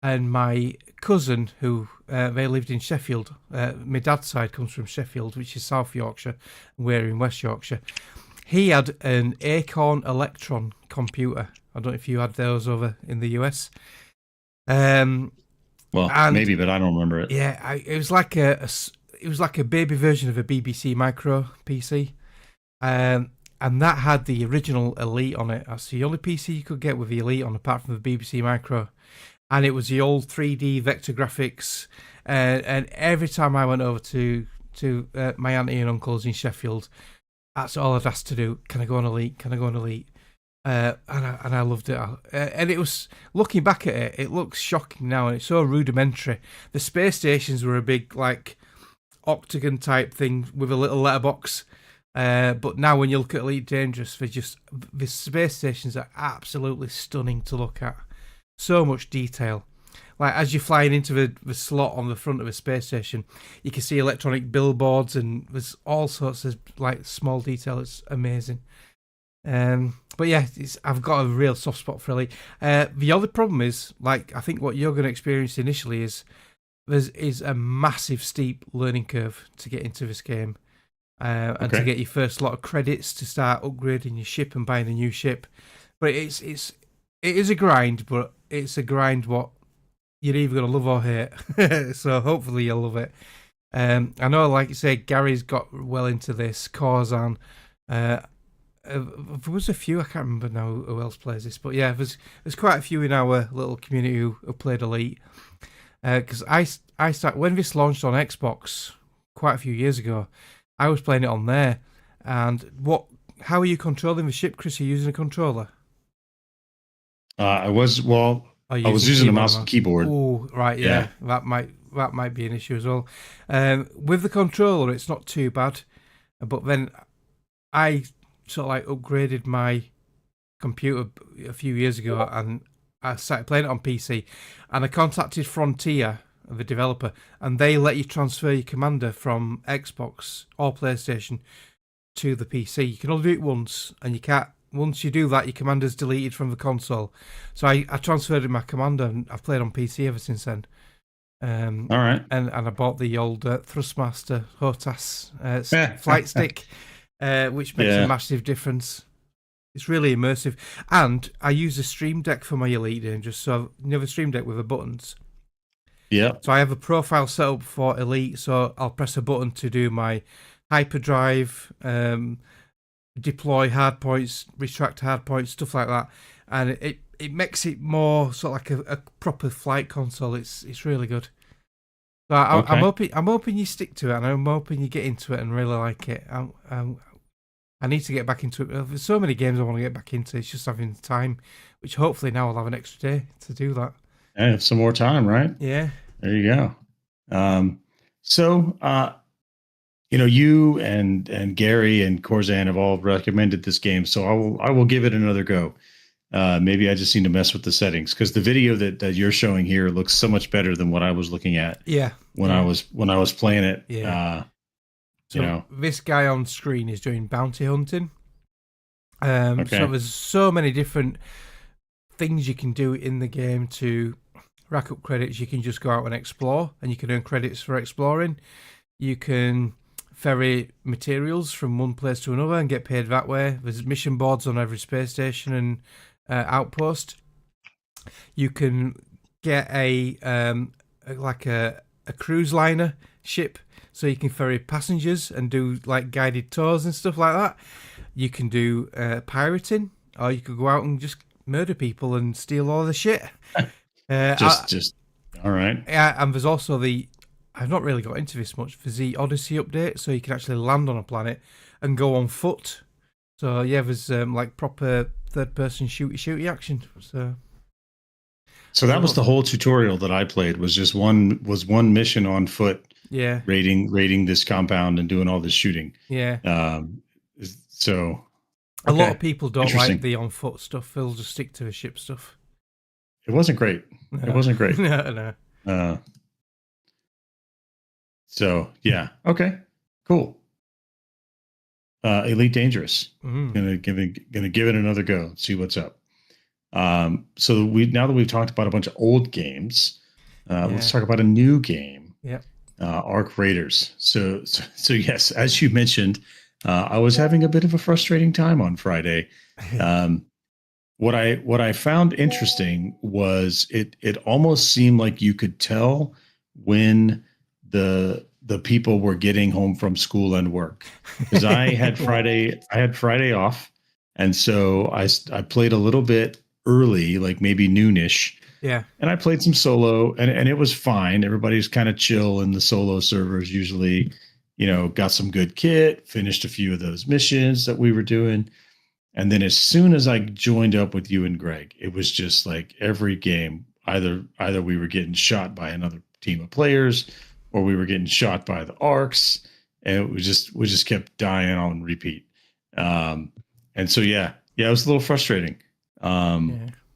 and my cousin, who they lived in Sheffield, my dad's side comes from Sheffield, which is South Yorkshire, and we're in West Yorkshire. He had an Acorn Electron computer. I don't know if you had those over in the US. Well, maybe, but I don't remember it. Yeah, it was like a baby version of a BBC Micro PC. and that had the original Elite on it. That's the only PC you could get with the Elite on, apart from the BBC Micro. And it was the old 3D vector graphics. And every time I went over to my auntie and uncle's in Sheffield, that's all I'd asked to do. Can I go on Elite? Can I go on Elite? And I loved it. And it was, looking back at it, it looks shocking now, and it's so rudimentary. The space stations were a big, like, octagon type thing with a little letterbox. But now when you look at Elite Dangerous, the space stations are absolutely stunning to look at. So much detail. Like, as you're flying into the slot on the front of a space station, you can see electronic billboards, and there's all sorts of, like, small detail. It's amazing. But yeah, I've got a real soft spot for Elite. The other problem is, like, I think what you're going to experience initially is there's a massive steep learning curve to get into this game. And to get your first lot of credits to start upgrading your ship and buying a new ship. But it is a grind, but it's a grind what you're either going to love or hate. So hopefully you'll love it. I know, like you say, Gary's got well into this. Corzan. There was a few, I can't remember now who else plays this. But yeah, there's quite a few in our little community who played Elite. Because I started, when this launched on Xbox quite a few years ago, I was playing it on there. And how are you controlling the ship, Chris? Are you using a controller? I was using a mouse and keyboard. Oh, right, yeah. That might be an issue as well. With the controller, it's not too bad. But then I sort of like upgraded my computer a few years ago, and I started playing it on PC. And I contacted Frontier, the developer, and they let you transfer your commander from Xbox or PlayStation to the PC. You can only do it once, and you can't. Once you do that, your commander's deleted from the console. So I transferred in my commander, and I've played on PC ever since then. All right. And I bought the old Thrustmaster HOTAS flight stick, which makes a massive difference. It's really immersive. And I use a Stream Deck for my Elite Dangerous. So you know the Stream Deck with the buttons? Yeah. So I have a profile set up for Elite, so I'll press a button to do my hyperdrive, deploy hardpoints, retract hardpoints, stuff like that, and it makes it more sort of like a proper flight console. It's really good. So I'm hoping you stick to it, and I'm hoping you get into it and really like it. I need to get back into it. There's so many games I want to get back into. It's just having the time, which hopefully now I'll have an extra day to do that. I have some more time, right? Yeah. There you go. You and Gary and Corzan have all recommended this game, so I will give it another go. Maybe I just need to mess with the settings, because the video that you're showing here looks so much better than what I was looking at. Yeah. When I was playing it. Yeah. This guy on screen is doing bounty hunting. So there's so many different things you can do in the game to rack up credits. You can just go out and explore, and you can earn credits for exploring. You can ferry materials from one place to another and get paid that way. There's mission boards on every space station and outpost. You can get a cruise liner ship, so you can ferry passengers and do like guided tours and stuff like that. You can do pirating, or you could go out and just murder people and steal all the shit. Just all right. Yeah, and there's also I've not really got into this much. There's the Odyssey update, so you can actually land on a planet and go on foot. So yeah, there's like proper third-person shooty action. So that was the whole tutorial that I played. Was just one mission on foot. Yeah. Raiding this compound and doing all this shooting. Yeah. So a lot of people don't like the on foot stuff. They'll just stick to the ship stuff. It wasn't great. No. It wasn't great. No. So yeah. Okay. Cool. Elite Dangerous. Gonna give it another go. See what's up. So now that we've talked about a bunch of old games, let's talk about a new game. Yeah. Arc Raiders. So yes, as you mentioned, I was having a bit of a frustrating time on Friday. What I found interesting was it almost seemed like you could tell when the the people were getting home from school and work, because I had Friday off, and so I played a little bit early, like maybe noonish. Yeah. And I played some solo, and it was fine. Everybody's kind of chill in the solo servers usually, got some good kit, finished a few of those missions that we were doing. And then as soon as I joined up with you and Greg, it was just like every game, either we were getting shot by another team of players, or we were getting shot by the arcs, and we just kept dying on repeat. And so yeah, it was a little frustrating.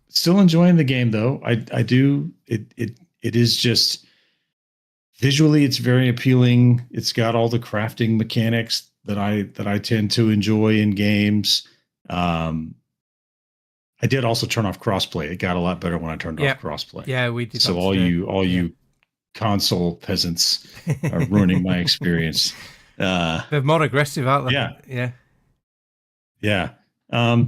Still enjoying the game though. I do. It is just visually, it's very appealing. It's got all the crafting mechanics that I tend to enjoy in games. I did also turn off crossplay. It got a lot better when I turned off crossplay. Yeah, we did. So all you console peasants are ruining my experience. They're more aggressive, aren't they? Yeah. I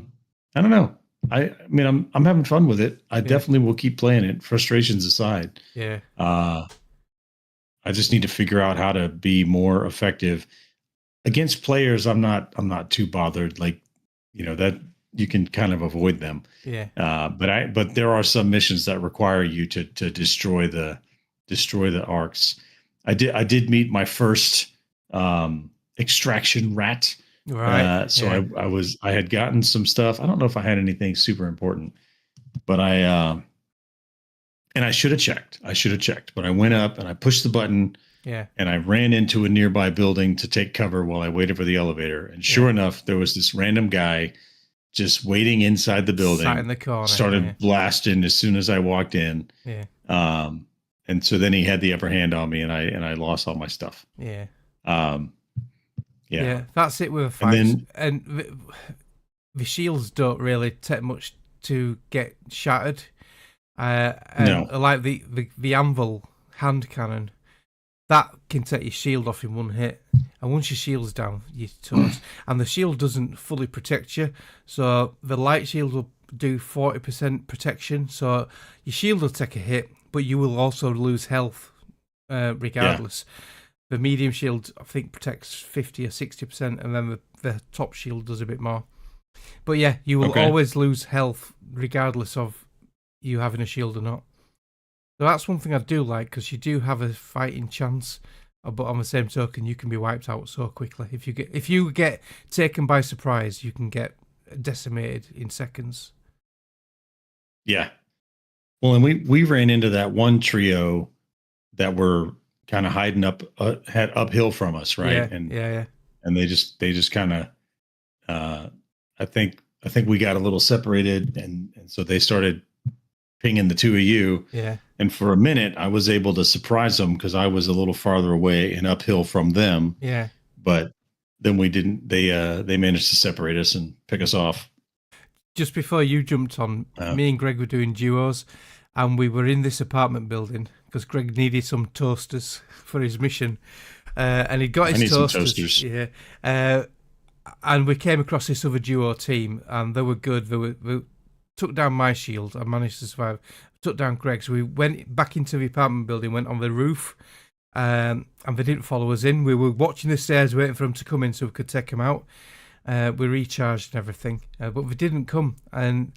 don't know. I mean, I'm having fun with it. I definitely will keep playing it. Frustrations aside. Yeah. I just need to figure out how to be more effective against players. I'm not too bothered. Like, that you can kind of avoid them. Yeah. But there are some missions that require you to destroy the arcs. I did meet my first extraction rat. Right. So I had gotten some stuff. I don't know if I had anything super important, but and I should have checked, but I went up and I pushed the button. Yeah. And I ran into a nearby building to take cover while I waited for the elevator. And sure enough, there was this random guy just waiting inside the building. Sat in the corner. Started blasting as soon as I walked in. Yeah. And so then he had the upper hand on me, and I lost all my stuff. Yeah. Yeah. That's it with a fight. And the shields don't really take much to get shattered. No. Like the anvil hand cannon, that can take your shield off in one hit. And once your shield's down, you're toast. And the shield doesn't fully protect you. So the light shield will do 40% protection. So your shield will take a hit, but you will also lose health regardless. Yeah. The medium shield, I think, protects 50 or 60%, and then the top shield does a bit more. But yeah, you will always lose health regardless of you having a shield or not. So that's one thing I do like, because you do have a fighting chance, but on the same token, you can be wiped out so quickly. If you get taken by surprise, you can get decimated in seconds. Yeah. Well, and we ran into that one trio that were kind of hiding had uphill from us, right? Yeah. And they just kind of, I think we got a little separated, and so they started pinging the two of you. Yeah. And for a minute, I was able to surprise them because I was a little farther away and uphill from them. Yeah. But then we didn't. They managed to separate us and pick us off. Just before you jumped on, me and Greg were doing duos, and we were in this apartment building because Greg needed some toasters for his mission, and he got his toasters. Yeah. And we came across this other duo team, and they were good. They took down my shield. I managed to survive. Took down Greg's. We went back into the apartment building, went on the roof, and they didn't follow us in. We were watching the stairs, waiting for them to come in so we could take them out. We recharged and everything, but they didn't come. And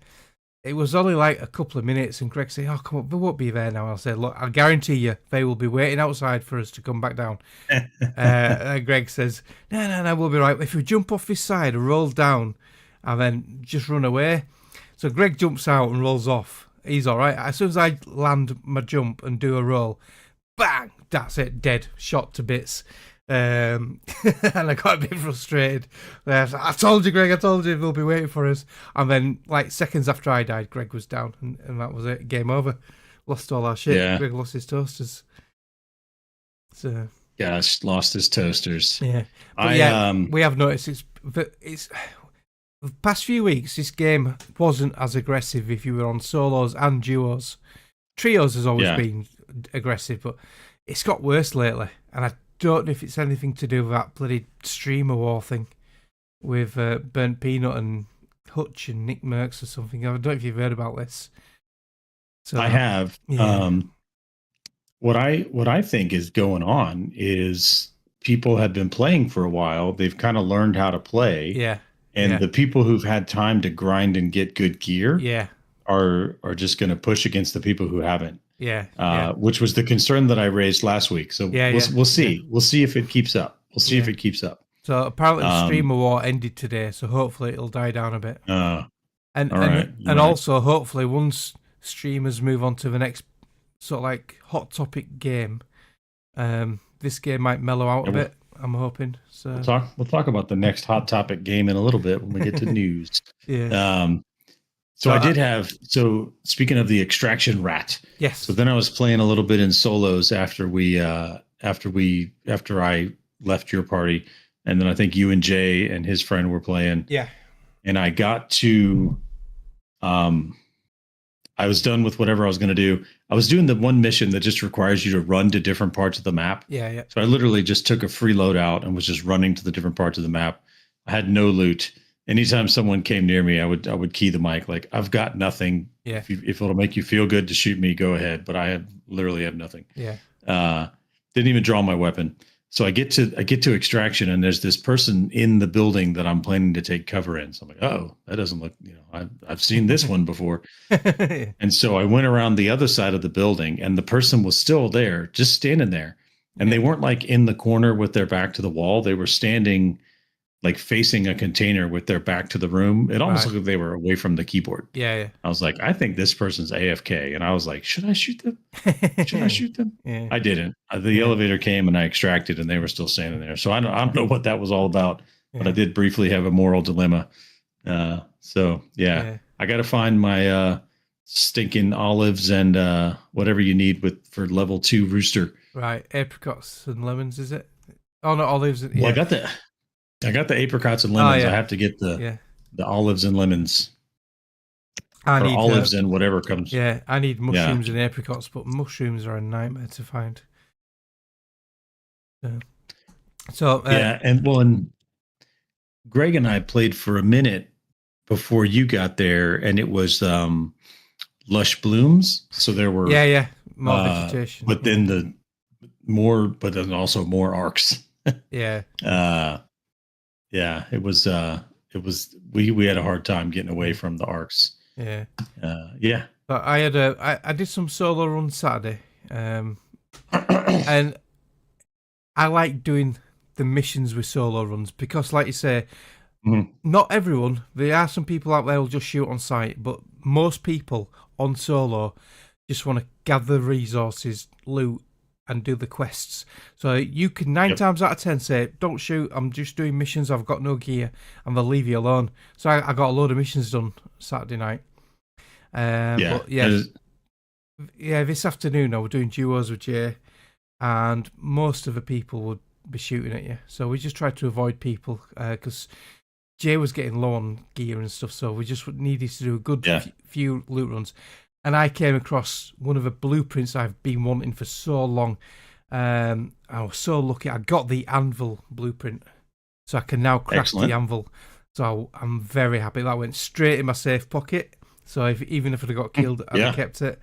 it was only like a couple of minutes, and Greg said, "Oh, come on, they won't be there now." I said, "Look, I guarantee you, they will be waiting outside for us to come back down." And Greg says, "No, we'll be right. If we jump off this side and roll down, and then just run away." So Greg jumps out and rolls off. He's all right. As soon as I land my jump and do a roll, bang! That's it, dead, shot to bits. And I got a bit frustrated. I told you, Greg, they'll be waiting for us. And then, like, seconds after I died, Greg was down, and that was it. Game over. Lost all our shit. Yeah. Greg lost his toasters. So, Gosh, lost his toasters. Yeah. We have noticed it's the past few weeks, this game wasn't as aggressive if you were on solos and duos. Trios has always been aggressive, but it's got worse lately. And I don't know if it's anything to do with that bloody streamer war thing with Burnt Peanut and Hutch and Nick Merckx or something. I don't know if you've heard about this. So I have. Yeah. what I think is going on is people have been playing for a while. They've kind of learned how to play. Yeah. And the people who've had time to grind and get good gear Yeah. are just going to push against the people who haven't. Yeah. Which was the concern that I raised last week. So we'll see. Yeah. We'll see if it keeps up. We'll see if it keeps up. So apparently the streamer war ended today, so hopefully it'll die down a bit. And also hopefully once streamers move on to the next sort of like hot topic game, this game might mellow out a bit. I'm hoping. So we'll talk about the next hot topic game in a little bit when we get to news. So I did have, so speaking of the extraction rat. Yes. So then I was playing a little bit in solos after I left your party. And then I think you and Jay and his friend were playing. Yeah. And I got to, I was done with whatever I was going to do. I was doing the one mission that just requires you to run to different parts of the map. Yeah. So I literally just took a free loadout and was just running to the different parts of the map. I had no loot. Anytime someone came near me, I would key the mic like, I've got nothing. Yeah. If it'll make you feel good to shoot me, go ahead. But I literally have nothing. Yeah. Didn't even draw my weapon. So I get to extraction, and there's this person in the building that I'm planning to take cover in. So I'm like, oh, that doesn't look, I've seen this one before. And so I went around the other side of the building, and the person was still there, just standing there. And they weren't like in the corner with their back to the wall. They were standing like facing a container with their back to the room. It almost looked like they were away from the keyboard. Yeah. I was like, I think this person's AFK. And I was like, should I shoot them? Should I shoot them? Yeah. I didn't. The elevator came and I extracted and they were still standing there. So I don't know what that was all about, but I did briefly have a moral dilemma. I got to find my stinking olives and whatever you need for level 2 rooster. Right. Apricots and lemons, is it? Oh, no, olives. Well, I got the apricots and lemons. I have to get the olives and lemons. I need olives and whatever comes. Yeah, I need mushrooms and apricots, but mushrooms are a nightmare to find. And Greg and I played for a minute before you got there, and it was lush blooms. So there were more vegetation, but then also more arcs. It was we had a hard time getting away from the arcs. But I did some solo runs Saturday, and I like doing the missions with solo runs because, like you say, not everyone. There are some people out there who'll just shoot on sight, but most people on solo just want to gather resources, loot, and do the quests. So you can 9 times out of 10 say, don't shoot, I'm just doing missions, I've got no gear, and they'll leave you alone. So I got a load of missions done Saturday night. This afternoon I was doing duos with Jay, and most of the people would be shooting at you. So we just tried to avoid people, because Jay was getting low on gear and stuff, so we just needed to do a good few loot runs. And I came across one of the blueprints I've been wanting for so long. I was so lucky. I got the anvil blueprint, so I can now craft the anvil. So I'm very happy. That went straight in my safe pocket. So even if I'd have got killed, I'd have kept it.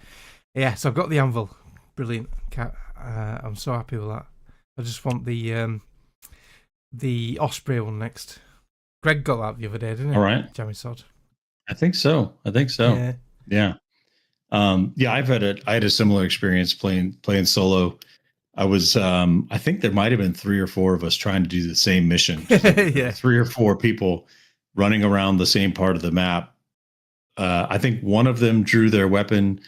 Yeah, so I've got the anvil. Brilliant. I'm so happy with that. I just want the osprey one next. Greg got that the other day, didn't he? All right. Jammy Sod. I think so. Yeah. I had a similar experience playing solo. I was I think there might have been 3 or 4 of us trying to do the same mission. 3 or 4 people running around the same part of the map. I think one of them drew their weapon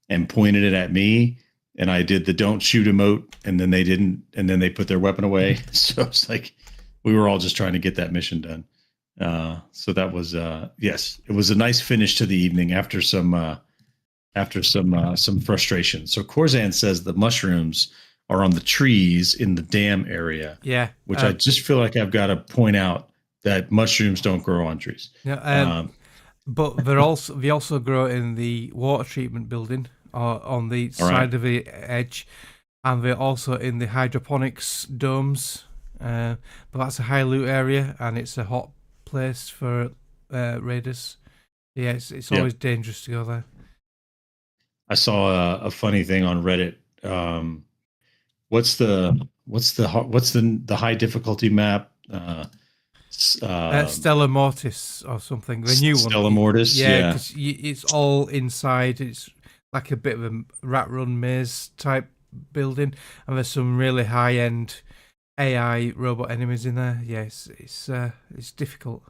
and pointed it at me, and I did the don't shoot emote, and then they didn't, and then they put their weapon away. So it's like we were all just trying to get that mission done. So that was it was a nice finish to the evening after some frustration. So Corzan says the mushrooms are on the trees in the dam area. Yeah. Which I just feel like I've got to point out that mushrooms don't grow on trees. Yeah. But they also grow in the water treatment building or on the side of the edge, and they're also in the hydroponics domes. But that's a high loot area, and it's a hot place for raiders. Yeah, it's always dangerous to go there. I saw a funny thing on Reddit. what's the high difficulty map? Stella Mortis or something. The new one. Stella Mortis. Yeah, because it's all inside. It's like a bit of a rat run maze type building, and there's some really high end AI robot enemies in there. Yes, it's difficult.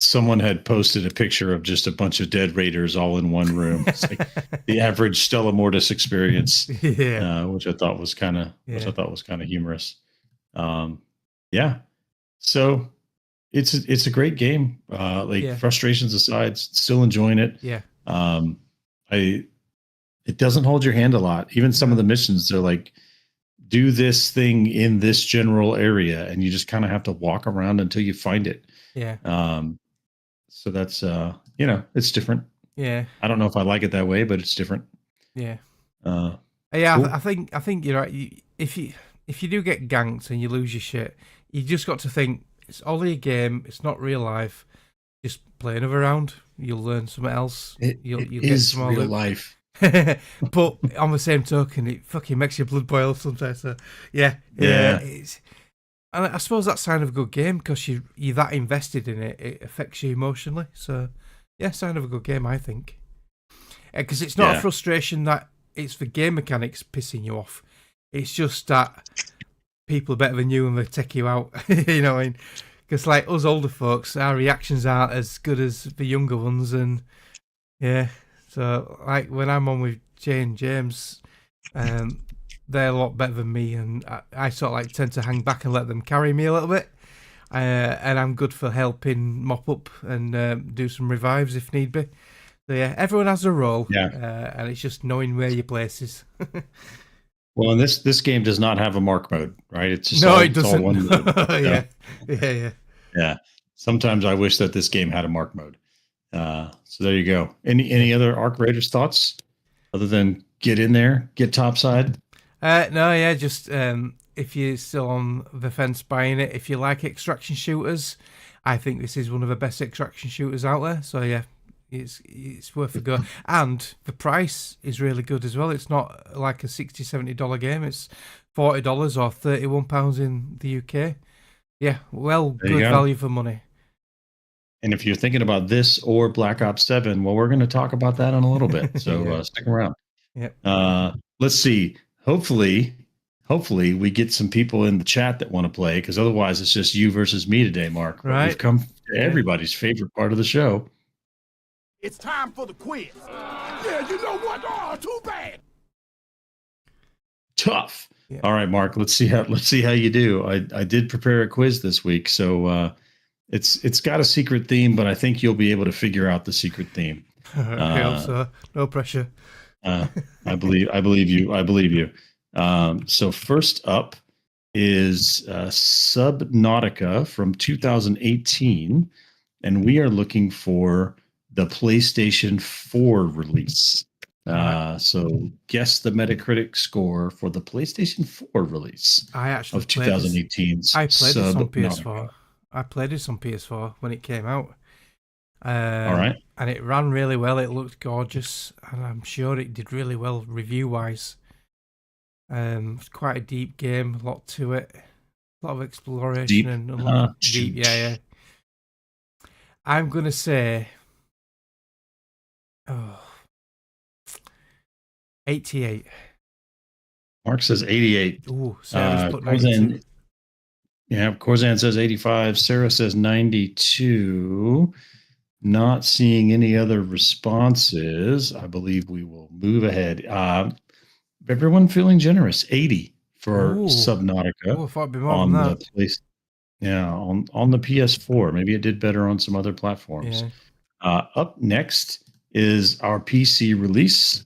Someone had posted a picture of just a bunch of dead raiders all in one room. It's like the average Stella Mortis experience, which I thought was kind of humorous. Yeah, so it's a great game. Frustrations aside, still enjoying it. Yeah. It doesn't hold your hand a lot. Even some of the missions, they're like, do this thing in this general area, and you just kind of have to walk around until you find it. Yeah. So that's it's different. Yeah. I don't know if I like it that way, but it's different. Yeah. Cool. I think you're right. If you do get ganked and you lose your shit, you just got to think it's only a game. It's not real life. Just play another round. You'll learn something else. You'll get some real life. But on the same token, it fucking makes your blood boil sometimes. So yeah. And I suppose that's sign of a good game because you're that invested in it. It affects you emotionally. So yeah, sign of a good game, I think. Because it's not a frustration that it's the game mechanics pissing you off. It's just that people are better than you and they take you out. You know what I mean? Because like us older folks, our reactions aren't as good as the younger ones, and yeah. So like when I'm on with Jay and James, they're a lot better than me, and I sort of like tend to hang back and let them carry me a little bit. And I'm good for helping mop up and do some revives if need be. So yeah, everyone has a role, and it's just knowing where your place is. Well, and this game does not have a mark mode, right? It's just it doesn't. All one mode. Yeah. Sometimes I wish that this game had a mark mode. So there you go. Any other Arc Raiders thoughts other than get in there, get topside? Just if you're still on the fence buying it, if you like extraction shooters, I think this is one of the best extraction shooters out there. So yeah, it's worth a go. And the price is really good as well. It's not like a $60-$70 game. It's $40 or £31 in the UK. Yeah, good value for money. And if you're thinking about this or Black Ops 7, well, we're going to talk about that in a little bit. So stick around. Yeah. Let's see. Hopefully we get some people in the chat that want to play, because otherwise it's just you versus me today, Mark. Right. We've come to everybody's favorite part of the show. It's time for the quiz. Yeah, you know what? Oh, too bad. Tough. Yeah. All right, Mark. Let's see how you do. I did prepare a quiz this week, so it's got a secret theme, but I think you'll be able to figure out the secret theme. I hope so. No pressure. I believe you. So first up is Subnautica from 2018, and we are looking for the PlayStation 4 release. So guess the Metacritic score for the PlayStation 4 release of 2018. I played this on PS4. I played this on PS4 when it came out. All right. And it ran really well. It looked gorgeous, and I'm sure it did really well review-wise. It's quite a deep game, a lot to it, a lot of exploration and a lot of deep. Yeah. I'm gonna say, 88. Mark says 88. Ooh, Sarah's put 92. Corzan says 85. Sarah says 92. Not seeing any other responses. I believe we will move ahead. Everyone feeling generous. 80 for Subnautica. I thought it'd be more than that. On the PS4. Maybe it did better on some other platforms. Yeah. Up next is our PC release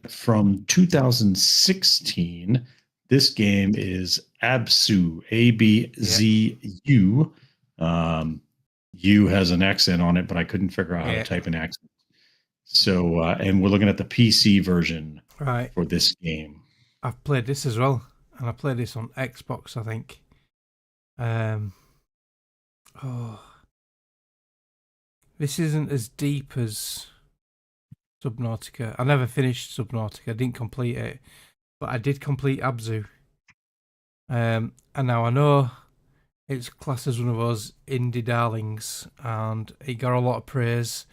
from 2016. This game is Abzu, ABZU. U has an accent on it, but I couldn't figure out how to type an accent. So, and we're looking at the PC version for this game. I've played this as well, and I played this on Xbox, I think. This isn't as deep as Subnautica. I never finished Subnautica. I didn't complete it. but I did complete Abzu. And now I know it's classed as one of those indie darlings, and it got a lot of praise.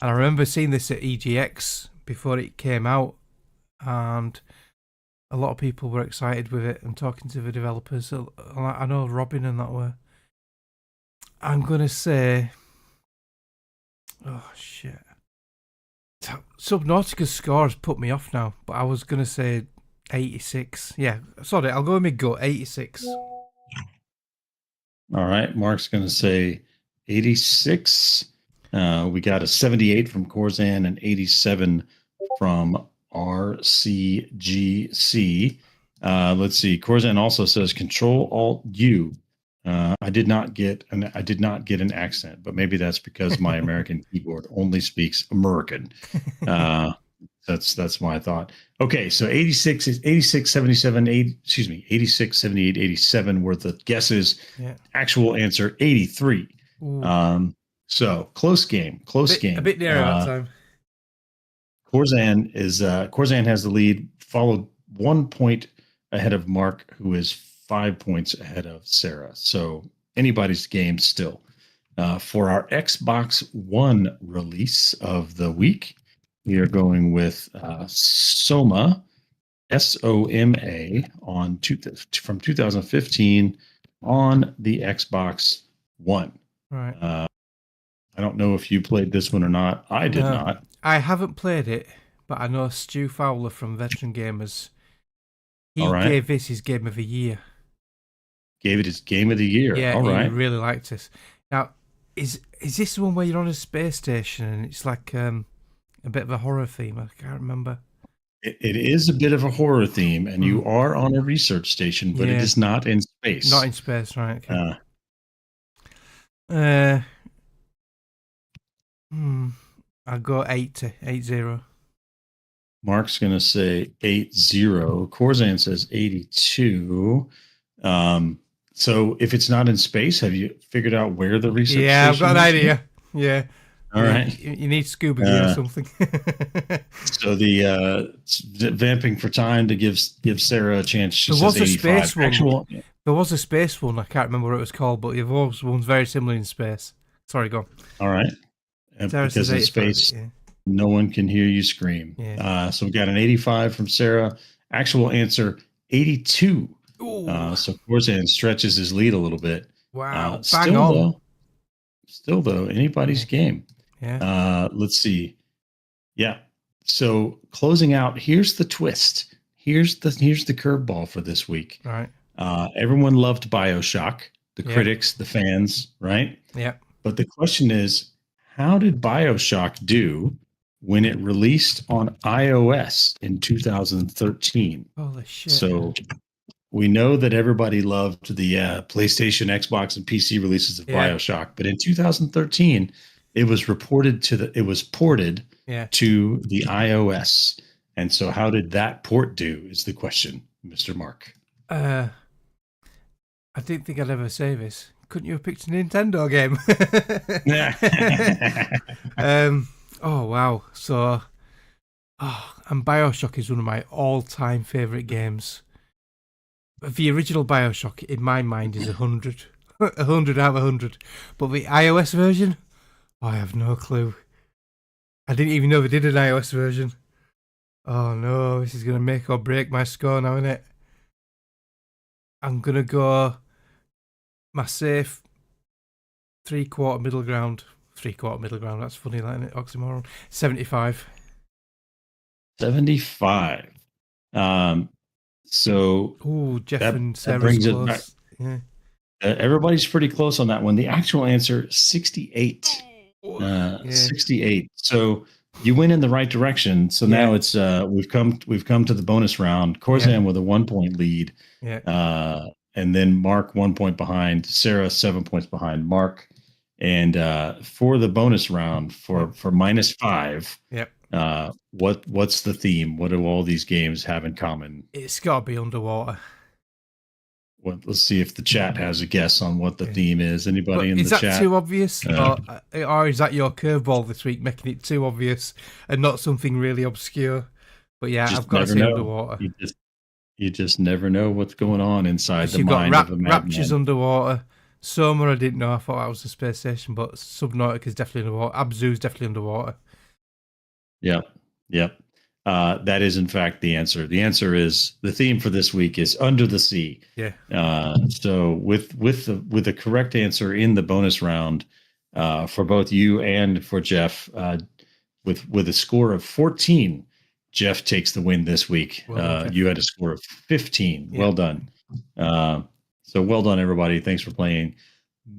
And I remember seeing this at EGX before it came out, and a lot of people were excited with it and talking to the developers. So, I know Robin and that were. I'm going to say... Oh, shit. Subnautica's score has put me off now, but I was going to say 86. Yeah, sorry, I'll go with my gut, 86. All right, Mark's going to say 86. We got a 78 from Corzan and 87 from RCGC. Let's see. Corzan also says Control Alt U. I did not get an accent, but maybe that's because my American keyboard only speaks American. That's my thought. Okay, so 86 is 86, 77, 86, 78, 87 were the guesses. Yeah. Actual answer 83. So close game. A bit nearer that time. Corzan has the lead, followed 1 point ahead of Mark, who is 5 points ahead of Sarah. So anybody's game still. For our Xbox One release of the week, we are going with Soma, Soma, from 2015 on the Xbox One. Right. I don't know if you played this one or not. I did not. I haven't played it, but I know Stu Fowler from Veteran Gamers. He gave this his game of the year. Gave it his game of the year. Yeah, all right. He really liked it. Now, is this the one where you're on a space station and it's like a bit of a horror theme? I can't remember. It is a bit of a horror theme, and you are on a research station, but it is not in space. Not in space, right? Okay. I'll go 80. Mark's going to say 80. Corzan says 82. So if it's not in space, have you figured out where the research station is? Yeah, I've got an idea. Yeah. All right. You need scuba gear or something. So the vamping for time to give Sarah a chance. She There was says a 85. space one. There was a space one. I can't remember what it was called, but there was one's very similar in space. Sorry, go on. All right. Because in space, no one can hear you scream. Yeah. So we got an 85 from Sarah. Actual answer 82. So Corzan stretches his lead a little bit. Wow. Bang on. Still though, anybody's game. Yeah. Let's see. Yeah. So closing out, here's the twist. Here's the curveball for this week. All right. Everyone loved BioShock, the critics, the fans, right? Yeah. But the question is, how did BioShock do when it released on iOS in 2013? Holy shit. So we know that everybody loved the PlayStation, Xbox, and PC releases of BioShock, but in 2013, it was ported to the iOS. And so how did that port do is the question, Mr. Mark. I didn't think I'd ever say this. Couldn't you have picked a Nintendo game? Oh, wow. So, and BioShock is one of my all-time favourite games. The original BioShock, in my mind, is 100. 100 out of 100. But the iOS version, I have no clue. I didn't even know they did an iOS version. Oh, no. This is going to make or break my score now, innit? I'm going to go my safe 3/4 middle ground. 3/4 middle ground. That's funny, isn't it? Oxymoron. 75. 75. So Jeff and Sarah's brings close. it back. Yeah. Everybody's pretty close on that one. The actual answer 68. 68. So you went in the right direction. So now it's we've come to the bonus round. Corzan with a 1 point lead. Yeah. And then Mark 1 point behind. Sarah 7 points behind Mark. And for the bonus round for -5. Yep. What's the theme? What do all these games have in common? It's got to be underwater. Let's see if the chat has a guess on what the theme is. Anybody in the chat? Is that too obvious? Or is that your curveball this week, making it too obvious and not something really obscure? But yeah, I've got to say underwater. You just never know what's going on inside the You've got mind of a Rapture's madman. underwater. Soma, I didn't know. I thought that was the space station, but Subnautica's definitely underwater. Abzu's definitely underwater. Yep. Yep. That is in fact the answer. The answer is the theme for this week is under the sea. Yeah. So with the correct answer in the bonus round, for both you and for Jeff, with a score of 14, Jeff takes the win this week. Well, you had a score of 15. Yeah. Well done. So well done, everybody. Thanks for playing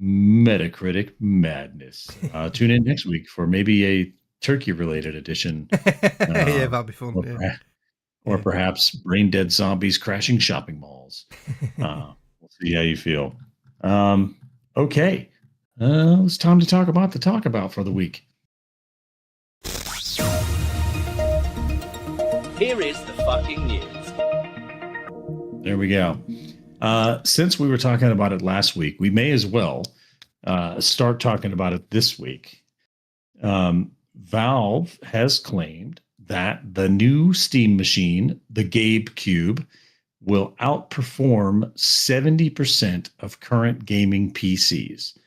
Metacritic Madness. Tune in next week for maybe a turkey-related edition. Yeah, that'd be fun. Or perhaps brain-dead zombies crashing shopping malls. We'll see how you feel. Okay. It's time to talk about the talk about for the week. Here is the fucking news. There we go. Since we were talking about it last week, we may as well start talking about it this week. Valve has claimed that the new Steam machine, the Gabe Cube, will outperform 70% of current gaming PCs.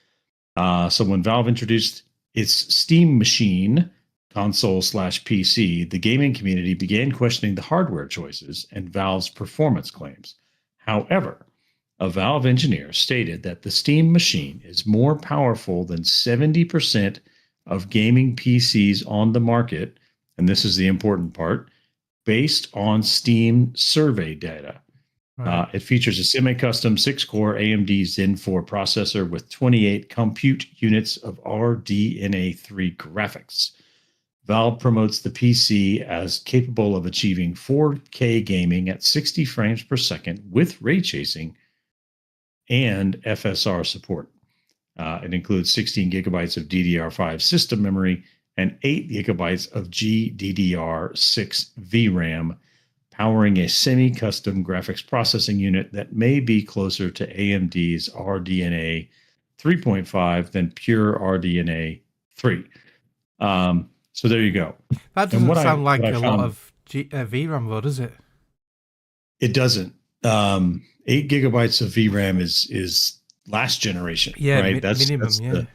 So when Valve introduced its Steam machine, console/PC, the gaming community began questioning the hardware choices and Valve's performance claims. However, a Valve engineer stated that the Steam machine is more powerful than 70% of gaming PCs on the market, and this is the important part, based on Steam survey data. Right. It features a semi-custom 6-core AMD Zen 4 processor with 28 compute units of RDNA3 graphics. Valve promotes the PC as capable of achieving 4K gaming at 60 frames per second with ray tracing and FSR support. It includes 16 gigabytes of DDR5 system memory and 8 gigabytes of GDDR6 VRAM, powering a semi-custom graphics processing unit that may be closer to AMD's RDNA 3.5 than pure RDNA 3. So there you go. That doesn't sound like a lot of VRAM, though, does it? It doesn't. 8 gigabytes of VRAM is last generation, right? That's minimum.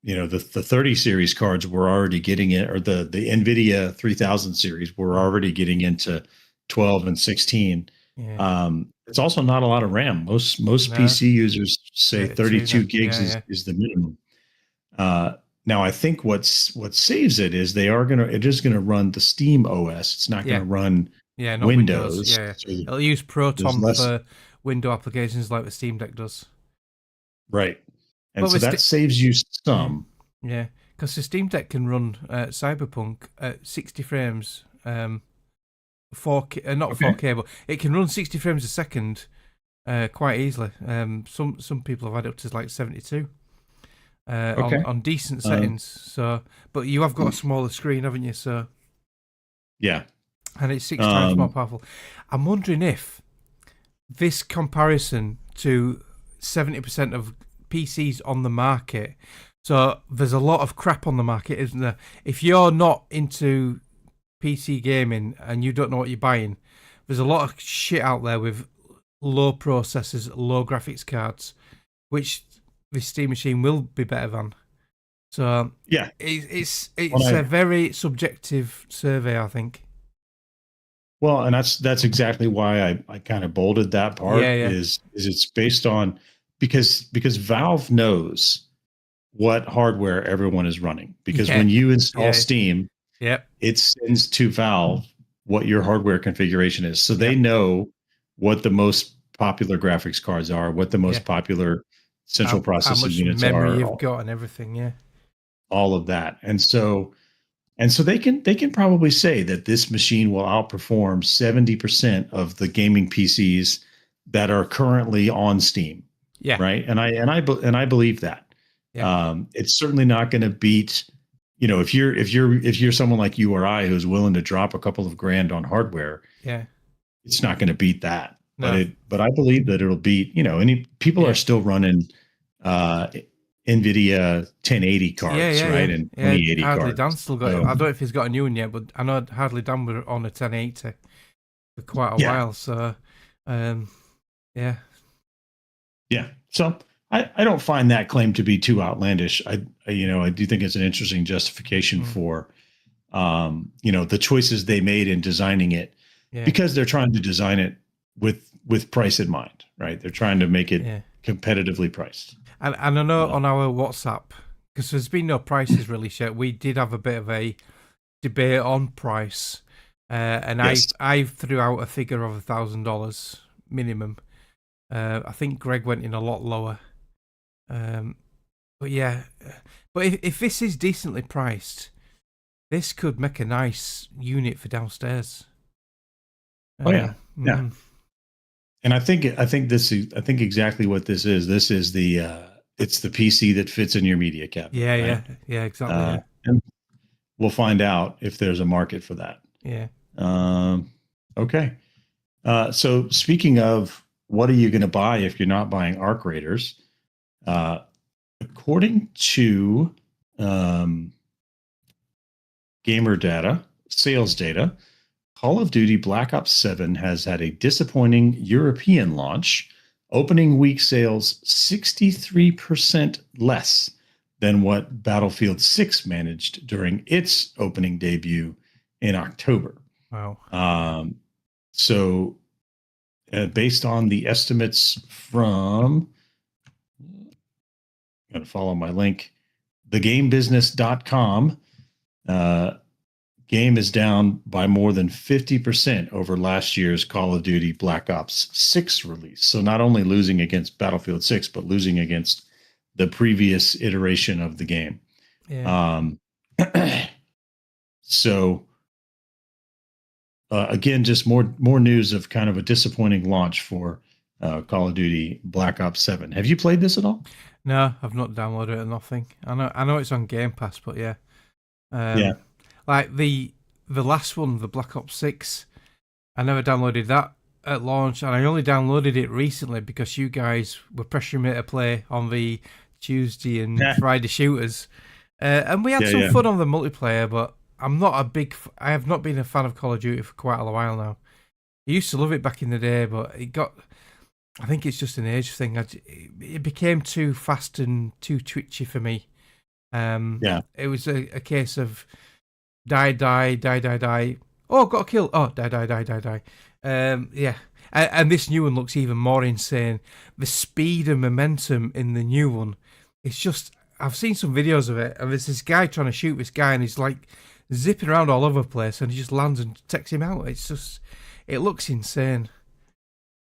The 30 series cards were already getting it, or the NVIDIA 3000 series were already getting into 12 and 16. Yeah. It's also not a lot of RAM. Most PC users say 32 gigs is the minimum. Now, I think what saves it is it is gonna run the Steam OS. It's not gonna run not Windows. Yeah. So it'll use Proton for window applications like the Steam Deck does. Right. And so that saves you some. Yeah, because the Steam Deck can run Cyberpunk at 60 frames, 4K, not 4K, but it can run 60 frames a second quite easily. Some people have had it up to like 72 on decent settings. So, but you have got a smaller screen, haven't you? So, yeah, and it's 6 times more powerful. I'm wondering if this comparison to 70% of PCs on the market. So there's a lot of crap on the market, isn't there? If you're not into PC gaming and you don't know what you're buying, there's a lot of shit out there with low processors, low graphics cards, which this Steam machine will be better than. So yeah, it's a very subjective survey, I think. Well, and that's exactly why I kind of bolded that part. Is it's based on because Valve knows what hardware everyone is running. Because when you install Steam, it sends to Valve what your hardware configuration is. So they know what the most popular graphics cards are, what the most popular central processing units are. How much memory you've got and everything, all of that. And so they can probably say that this machine will outperform 70% of the gaming PCs that are currently on Steam. Yeah. Right. And I believe that. Yeah. It's certainly not going to beat, if you're someone like you or I who's willing to drop a couple of grand on hardware. Yeah. It's not going to beat that. No. But I believe that it'll beat, people are still running NVIDIA 1080 cards, right? And 2080 Hardly cards. Dan still got it. I don't know if he's got a new one yet, but I know Hardly Dan were on a 1080. for quite a while. So, yeah. Yeah. So I don't find that claim to be too outlandish. I do think it's an interesting justification for, the choices they made in designing it, because they're trying to design it with price in mind, right? They're trying to make it competitively priced. And I know on our WhatsApp, because there's been no prices released yet, we did have a bit of a debate on price, and I threw out a figure of $1,000 minimum. I think Greg went in a lot lower. But if this is decently priced, this could make a nice unit for downstairs. Yeah. And I think exactly what this is. This is it's the PC that fits in your media cabinet. Yeah, exactly. And we'll find out if there's a market for that. Yeah. Okay. So speaking of, what are you going to buy if you're not buying Arc Raiders? According to gamer data, sales data, Call of Duty Black Ops 7 has had a disappointing European launch, opening week sales 63% less than what Battlefield 6 managed during its opening debut in October. Wow. So based on the estimates from, I'm going to follow my link, thegamebusiness.com, game is down by more than 50% over last year's Call of Duty Black Ops 6 release. So not only losing against Battlefield 6, but losing against the previous iteration of the game. Yeah. So again, just more news of kind of a disappointing launch for Call of Duty Black Ops 7. Have you played this at all? No, I've not downloaded it or nothing. I know it's on Game Pass, but yeah. Like the last one, the Black Ops 6, I never downloaded that at launch, and I only downloaded it recently because you guys were pressuring me to play on the Tuesday and Friday shooters. And we had some fun on the multiplayer, but I have not been a fan of Call of Duty for quite a while now. I used to love it back in the day, but I think it's just an age thing. It became too fast and too twitchy for me. It was a case of die. Oh, got a kill. Oh, die. And this new one looks even more insane. The speed and momentum in the new one, it's just, I've seen some videos of it, and there's this guy trying to shoot this guy, and he's like zipping around all over the place, and he just lands and takes him out. It's just, it looks insane.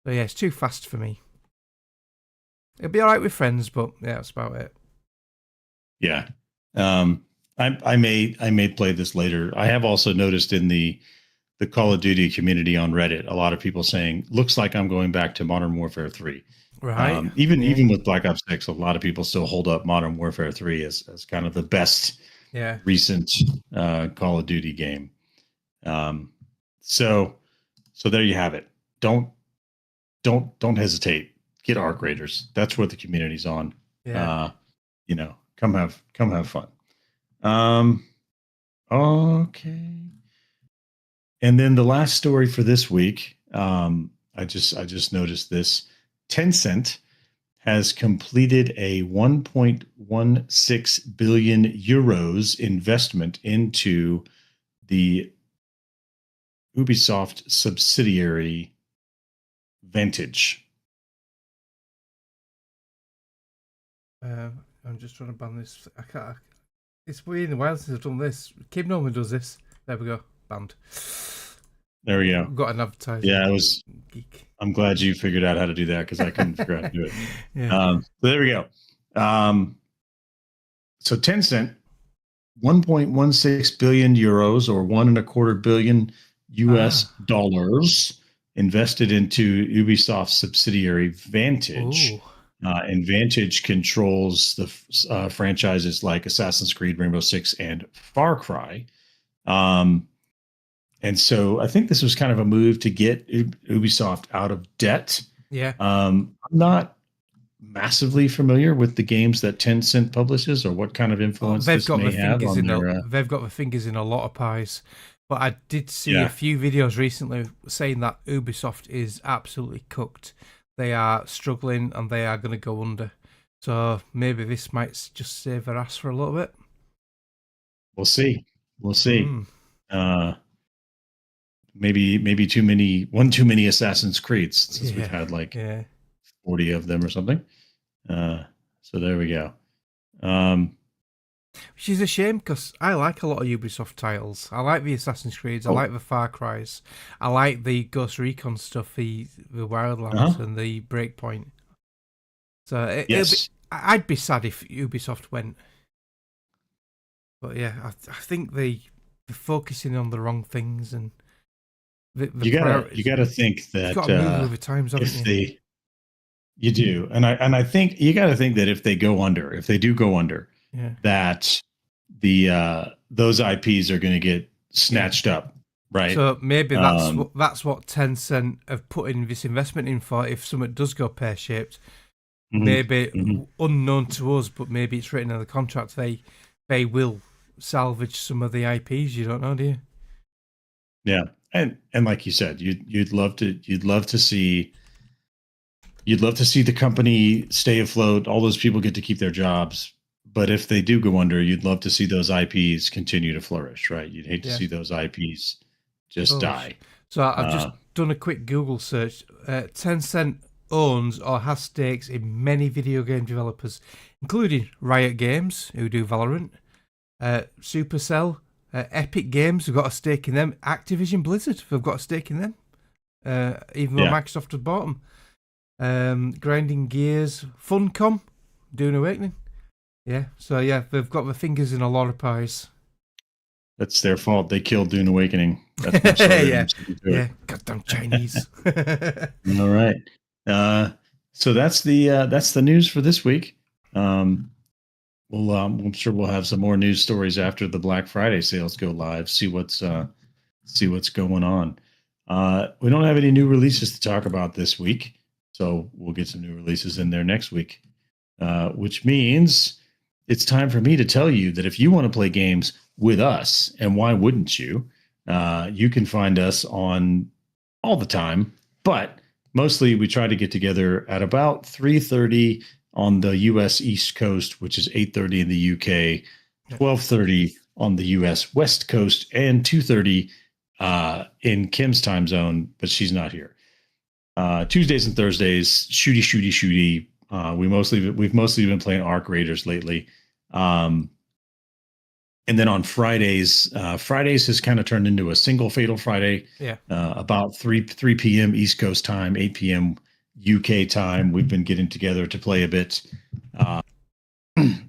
But yeah, it's too fast for me. It'll be alright with friends, but yeah, that's about it. Yeah. I may play this later. I have also noticed in the Call of Duty community on Reddit, a lot of people saying, looks like I'm going back to Modern Warfare 3. Right. Even with Black Ops 6, a lot of people still hold up Modern Warfare 3 as kind of the best recent Call of Duty game. So there you have it. Don't hesitate. Get Arc Raiders. That's what the community's on. Yeah. Come have fun. Okay. And then the last story for this week, I just noticed this. Tencent has completed a 1.16 billion euros investment into the Ubisoft subsidiary Vantage. I'm just trying to ban this. I can't. It's been a while since I've done this. Kim normally does this. There we go. Banned. There we go. I've got an advertising. Yeah, geek. I'm glad you figured out how to do that because I couldn't figure out how to do it. Yeah. So there we go. So Tencent, 1.16 billion euros or $1.25 billion US dollars invested into Ubisoft subsidiary Vantage. And Vantage controls the franchises like Assassin's Creed, Rainbow Six, and Far Cry. And so I think this was kind of a move to get Ubisoft out of debt. Yeah. I'm not massively familiar with the games that Tencent publishes or what kind of influence this may have on their... They've got the fingers in a lot of pies. But I did see a few videos recently saying that Ubisoft is absolutely cooked. They are struggling and they are going to go under. So maybe this might just save their ass for a little bit. We'll see. We'll see. Maybe too many Assassin's Creeds since we've had like 40 of them or something. So there we go. Which is a shame because I like a lot of Ubisoft titles. I like the Assassin's Creeds. I like the Far Cry's. I like the Ghost Recon stuff, the Wildlands and the Breakpoint. So I'd be sad if Ubisoft went. But yeah, I think they're focusing on the wrong things, and you gotta think that you've got to move with the times, haven't you? You do, and I think you got to think that if they do go under, that the those IPs are going to get snatched up, right? So maybe that's what Tencent have put in this investment in for. If something does go pear shaped, maybe unknown to us, but maybe it's written in the contract they will salvage some of the IPs. You don't know, do you? Yeah, and like you said, you'd love to see the company stay afloat. All those people get to keep their jobs. But if they do go under, you'd love to see those IPs continue to flourish, right? You'd hate to see those IPs just die. So I've just done a quick Google search. Tencent owns or has stakes in many video game developers, including Riot Games, who do Valorant, Supercell, Epic Games, who've got a stake in them, Activision Blizzard, who've got a stake in them, even though Microsoft has bought them. Grinding Gears, Funcom, Dune Awakening. Yeah, so they've got their fingers in a lot of pies. That's their fault. They killed Dune Awakening. That's goddamn Chinese. All right. So that's the news for this week. I'm sure we'll have some more news stories after the Black Friday sales go live. See what's going on. We don't have any new releases to talk about this week, so we'll get some new releases in there next week. Which means it's time for me to tell you that if you want to play games with us, and why wouldn't you? You can find us on all the time, but mostly we try to get together at about 3:30 on the U.S. East Coast, which is 8:30 in the U.K., 12:30 on the U.S. West Coast, and 2:30 in Kim's time zone, but she's not here. Tuesdays and Thursdays, shooty. We've mostly been playing Arc Raiders lately. And then on Fridays has kind of turned into a single Fatal Friday. About 3 p.m. East Coast time, 8 p.m. UK time. We've been getting together to play a bit.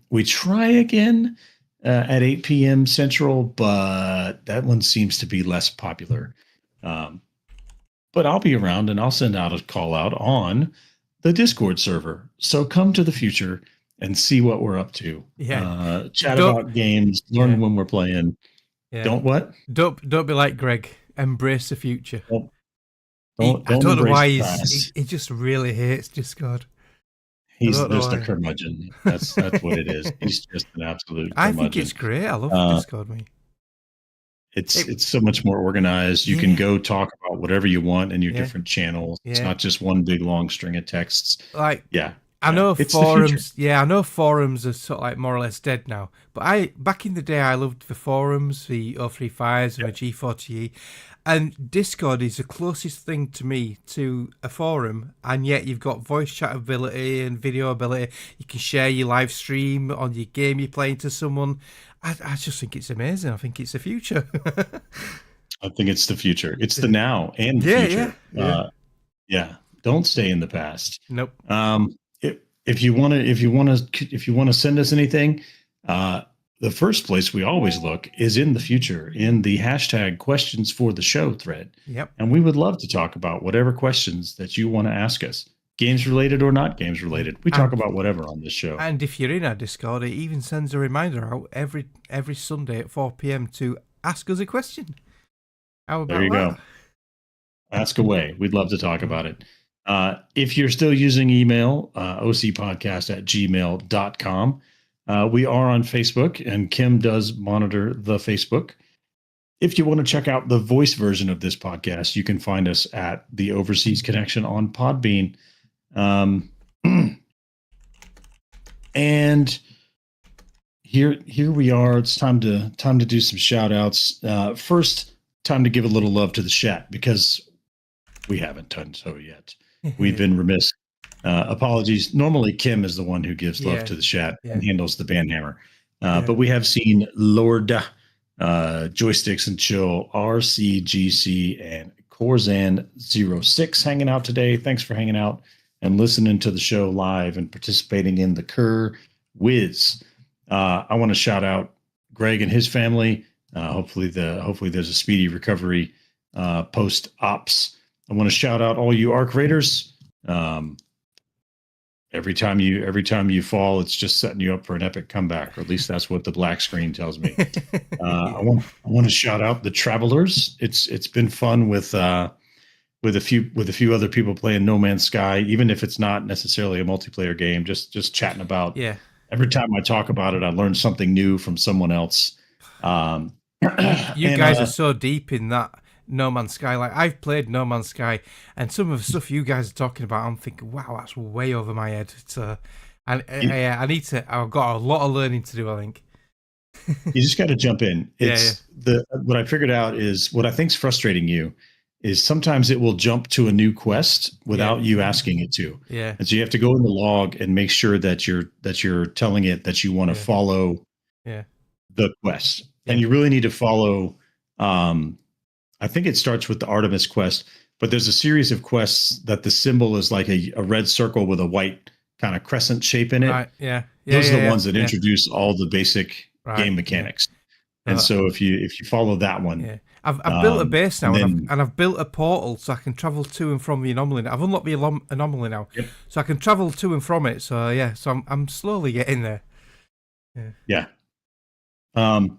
We try again at 8 p.m. Central, but that one seems to be less popular. But I'll be around and I'll send out a call out on the Discord server. So come to the future and see what we're up to. Chat about games, learn when we're playing. Don't be like Greg. Embrace the future. I don't know why he just really hates Discord. He's just a curmudgeon. That's what it is. He's just an absolute curmudgeon. I think it's great. I love Discord, mate. It's so much more organized. You can go talk about whatever you want in your different channels. It's not just one big long string of texts. I know forums. I know forums are sort of like more or less dead now. But back in the day, I loved the forums, the 035s and the G4TE. And Discord is the closest thing to me to a forum, and yet you've got voice chat ability and video ability. You can share your live stream on your game you're playing to someone. I just think it's amazing. I think it's the future. I think it's the future. It's the now and the future. Don't stay in the past. Nope. If you want to send us anything, the first place we always look is in the future in the hashtag questions for the show thread. Yep. And we would love to talk about whatever questions that you want to ask us, games related or not games related. We talk about whatever on this show. And if you're in our Discord, it even sends a reminder out every Sunday at 4 p.m. to ask us a question. How about there you go. Ask away. We'd love to talk about it. If you're still using email, ocpodcast@gmail.com. We are on Facebook, and Kim does monitor the Facebook. if you want to check out the voice version of this podcast, you can find us at the Overseas Connection on Podbean. And here we are. It's time to do some shout outs. First, time to give a little love to the chat because we haven't done so yet. We've been remiss. Apologies. Normally, Kim is the one who gives love to the chat and handles the band hammer. But we have seen Lord, Joysticks and Chill, RCGC, and Corzan06 hanging out today. Thanks for hanging out and listening to the show live and participating in the Kerr Wiz. I want to shout out Greg and his family. Hopefully there's a speedy recovery post ops. I want to shout out all you Arc Raiders. Every time you fall, it's just setting you up for an epic comeback, or at least that's what the black screen tells me. I want to shout out the Travelers. It's been fun with a few other people playing No Man's Sky, even if it's not necessarily a multiplayer game. Just chatting about. Yeah. Every time I talk about it, I learn something new from someone else. You guys are so deep in that No Man's Sky. Like, I've played No Man's Sky, and some of the stuff you guys are talking about, I'm thinking, wow, that's way over my head. So, I need to. I've got a lot of learning to do, I think. You just got to jump in. What I figured out is what I think's frustrating you is sometimes it will jump to a new quest without you asking it to. Yeah. And so you have to go in the log and make sure that you're telling it that you want to follow the quest. Yeah. And you really need to follow I think it starts with the Artemis quest, but there's a series of quests that the symbol is like a red circle with a white kind of crescent shape in it. Right. Yeah. Those are the ones that introduce all the basic game mechanics. Yeah. And so if you follow that one, I've built a base now, and I've built a portal so I can travel to and from the anomaly. I've unlocked the anomaly now, so I can travel to and from it. So so I'm slowly getting there. Yeah. And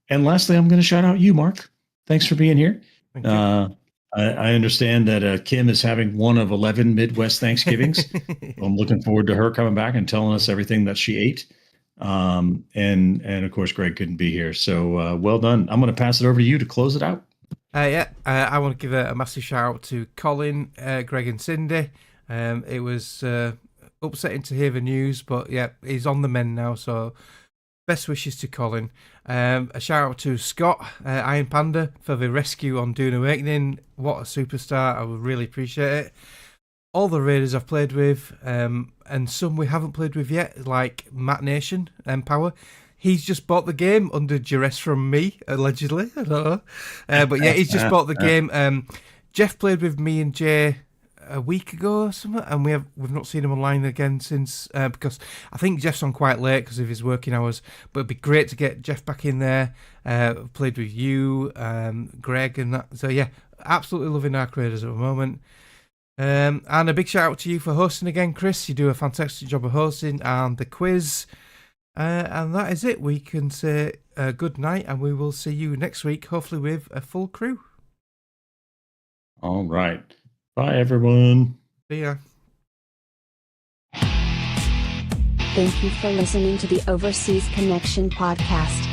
lastly, I'm going to shout out you, Mark. Thanks for being here. Thank you. I understand that Kim is having one of 11 Midwest Thanksgivings. I'm looking forward to her coming back and telling us everything that she ate. And of course, Greg couldn't be here. So well done. I'm going to pass it over to you to close it out. I want to give a massive shout out to Collin, Greg, and Cindy. It was upsetting to hear the news, but he's on the mend now. So best wishes to Collin. A shout out to Scott, Iron Panda, for the rescue on Dune Awakening. What a superstar. I would really appreciate it. All the raiders I've played with, and some we haven't played with yet, like Matt Nation and Power. He's just bought the game under duress from me, allegedly. I don't know. But he's just bought the game. Jeff played with me and Jay a week ago or something, and we've not seen him online again since, because I think Jeff's on quite late because of his working hours. But it'd be great to get Jeff back in there. Played with you, Greg, and that. So absolutely loving Arc Raiders at the moment. And a big shout out to you for hosting again, Chris. You do a fantastic job of hosting and the quiz. And that is it. We can say good night, and we will see you next week, hopefully with a full crew. All right. Bye, everyone. See ya. Thank you for listening to the Overseas Connection podcast.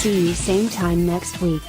See you same time next week.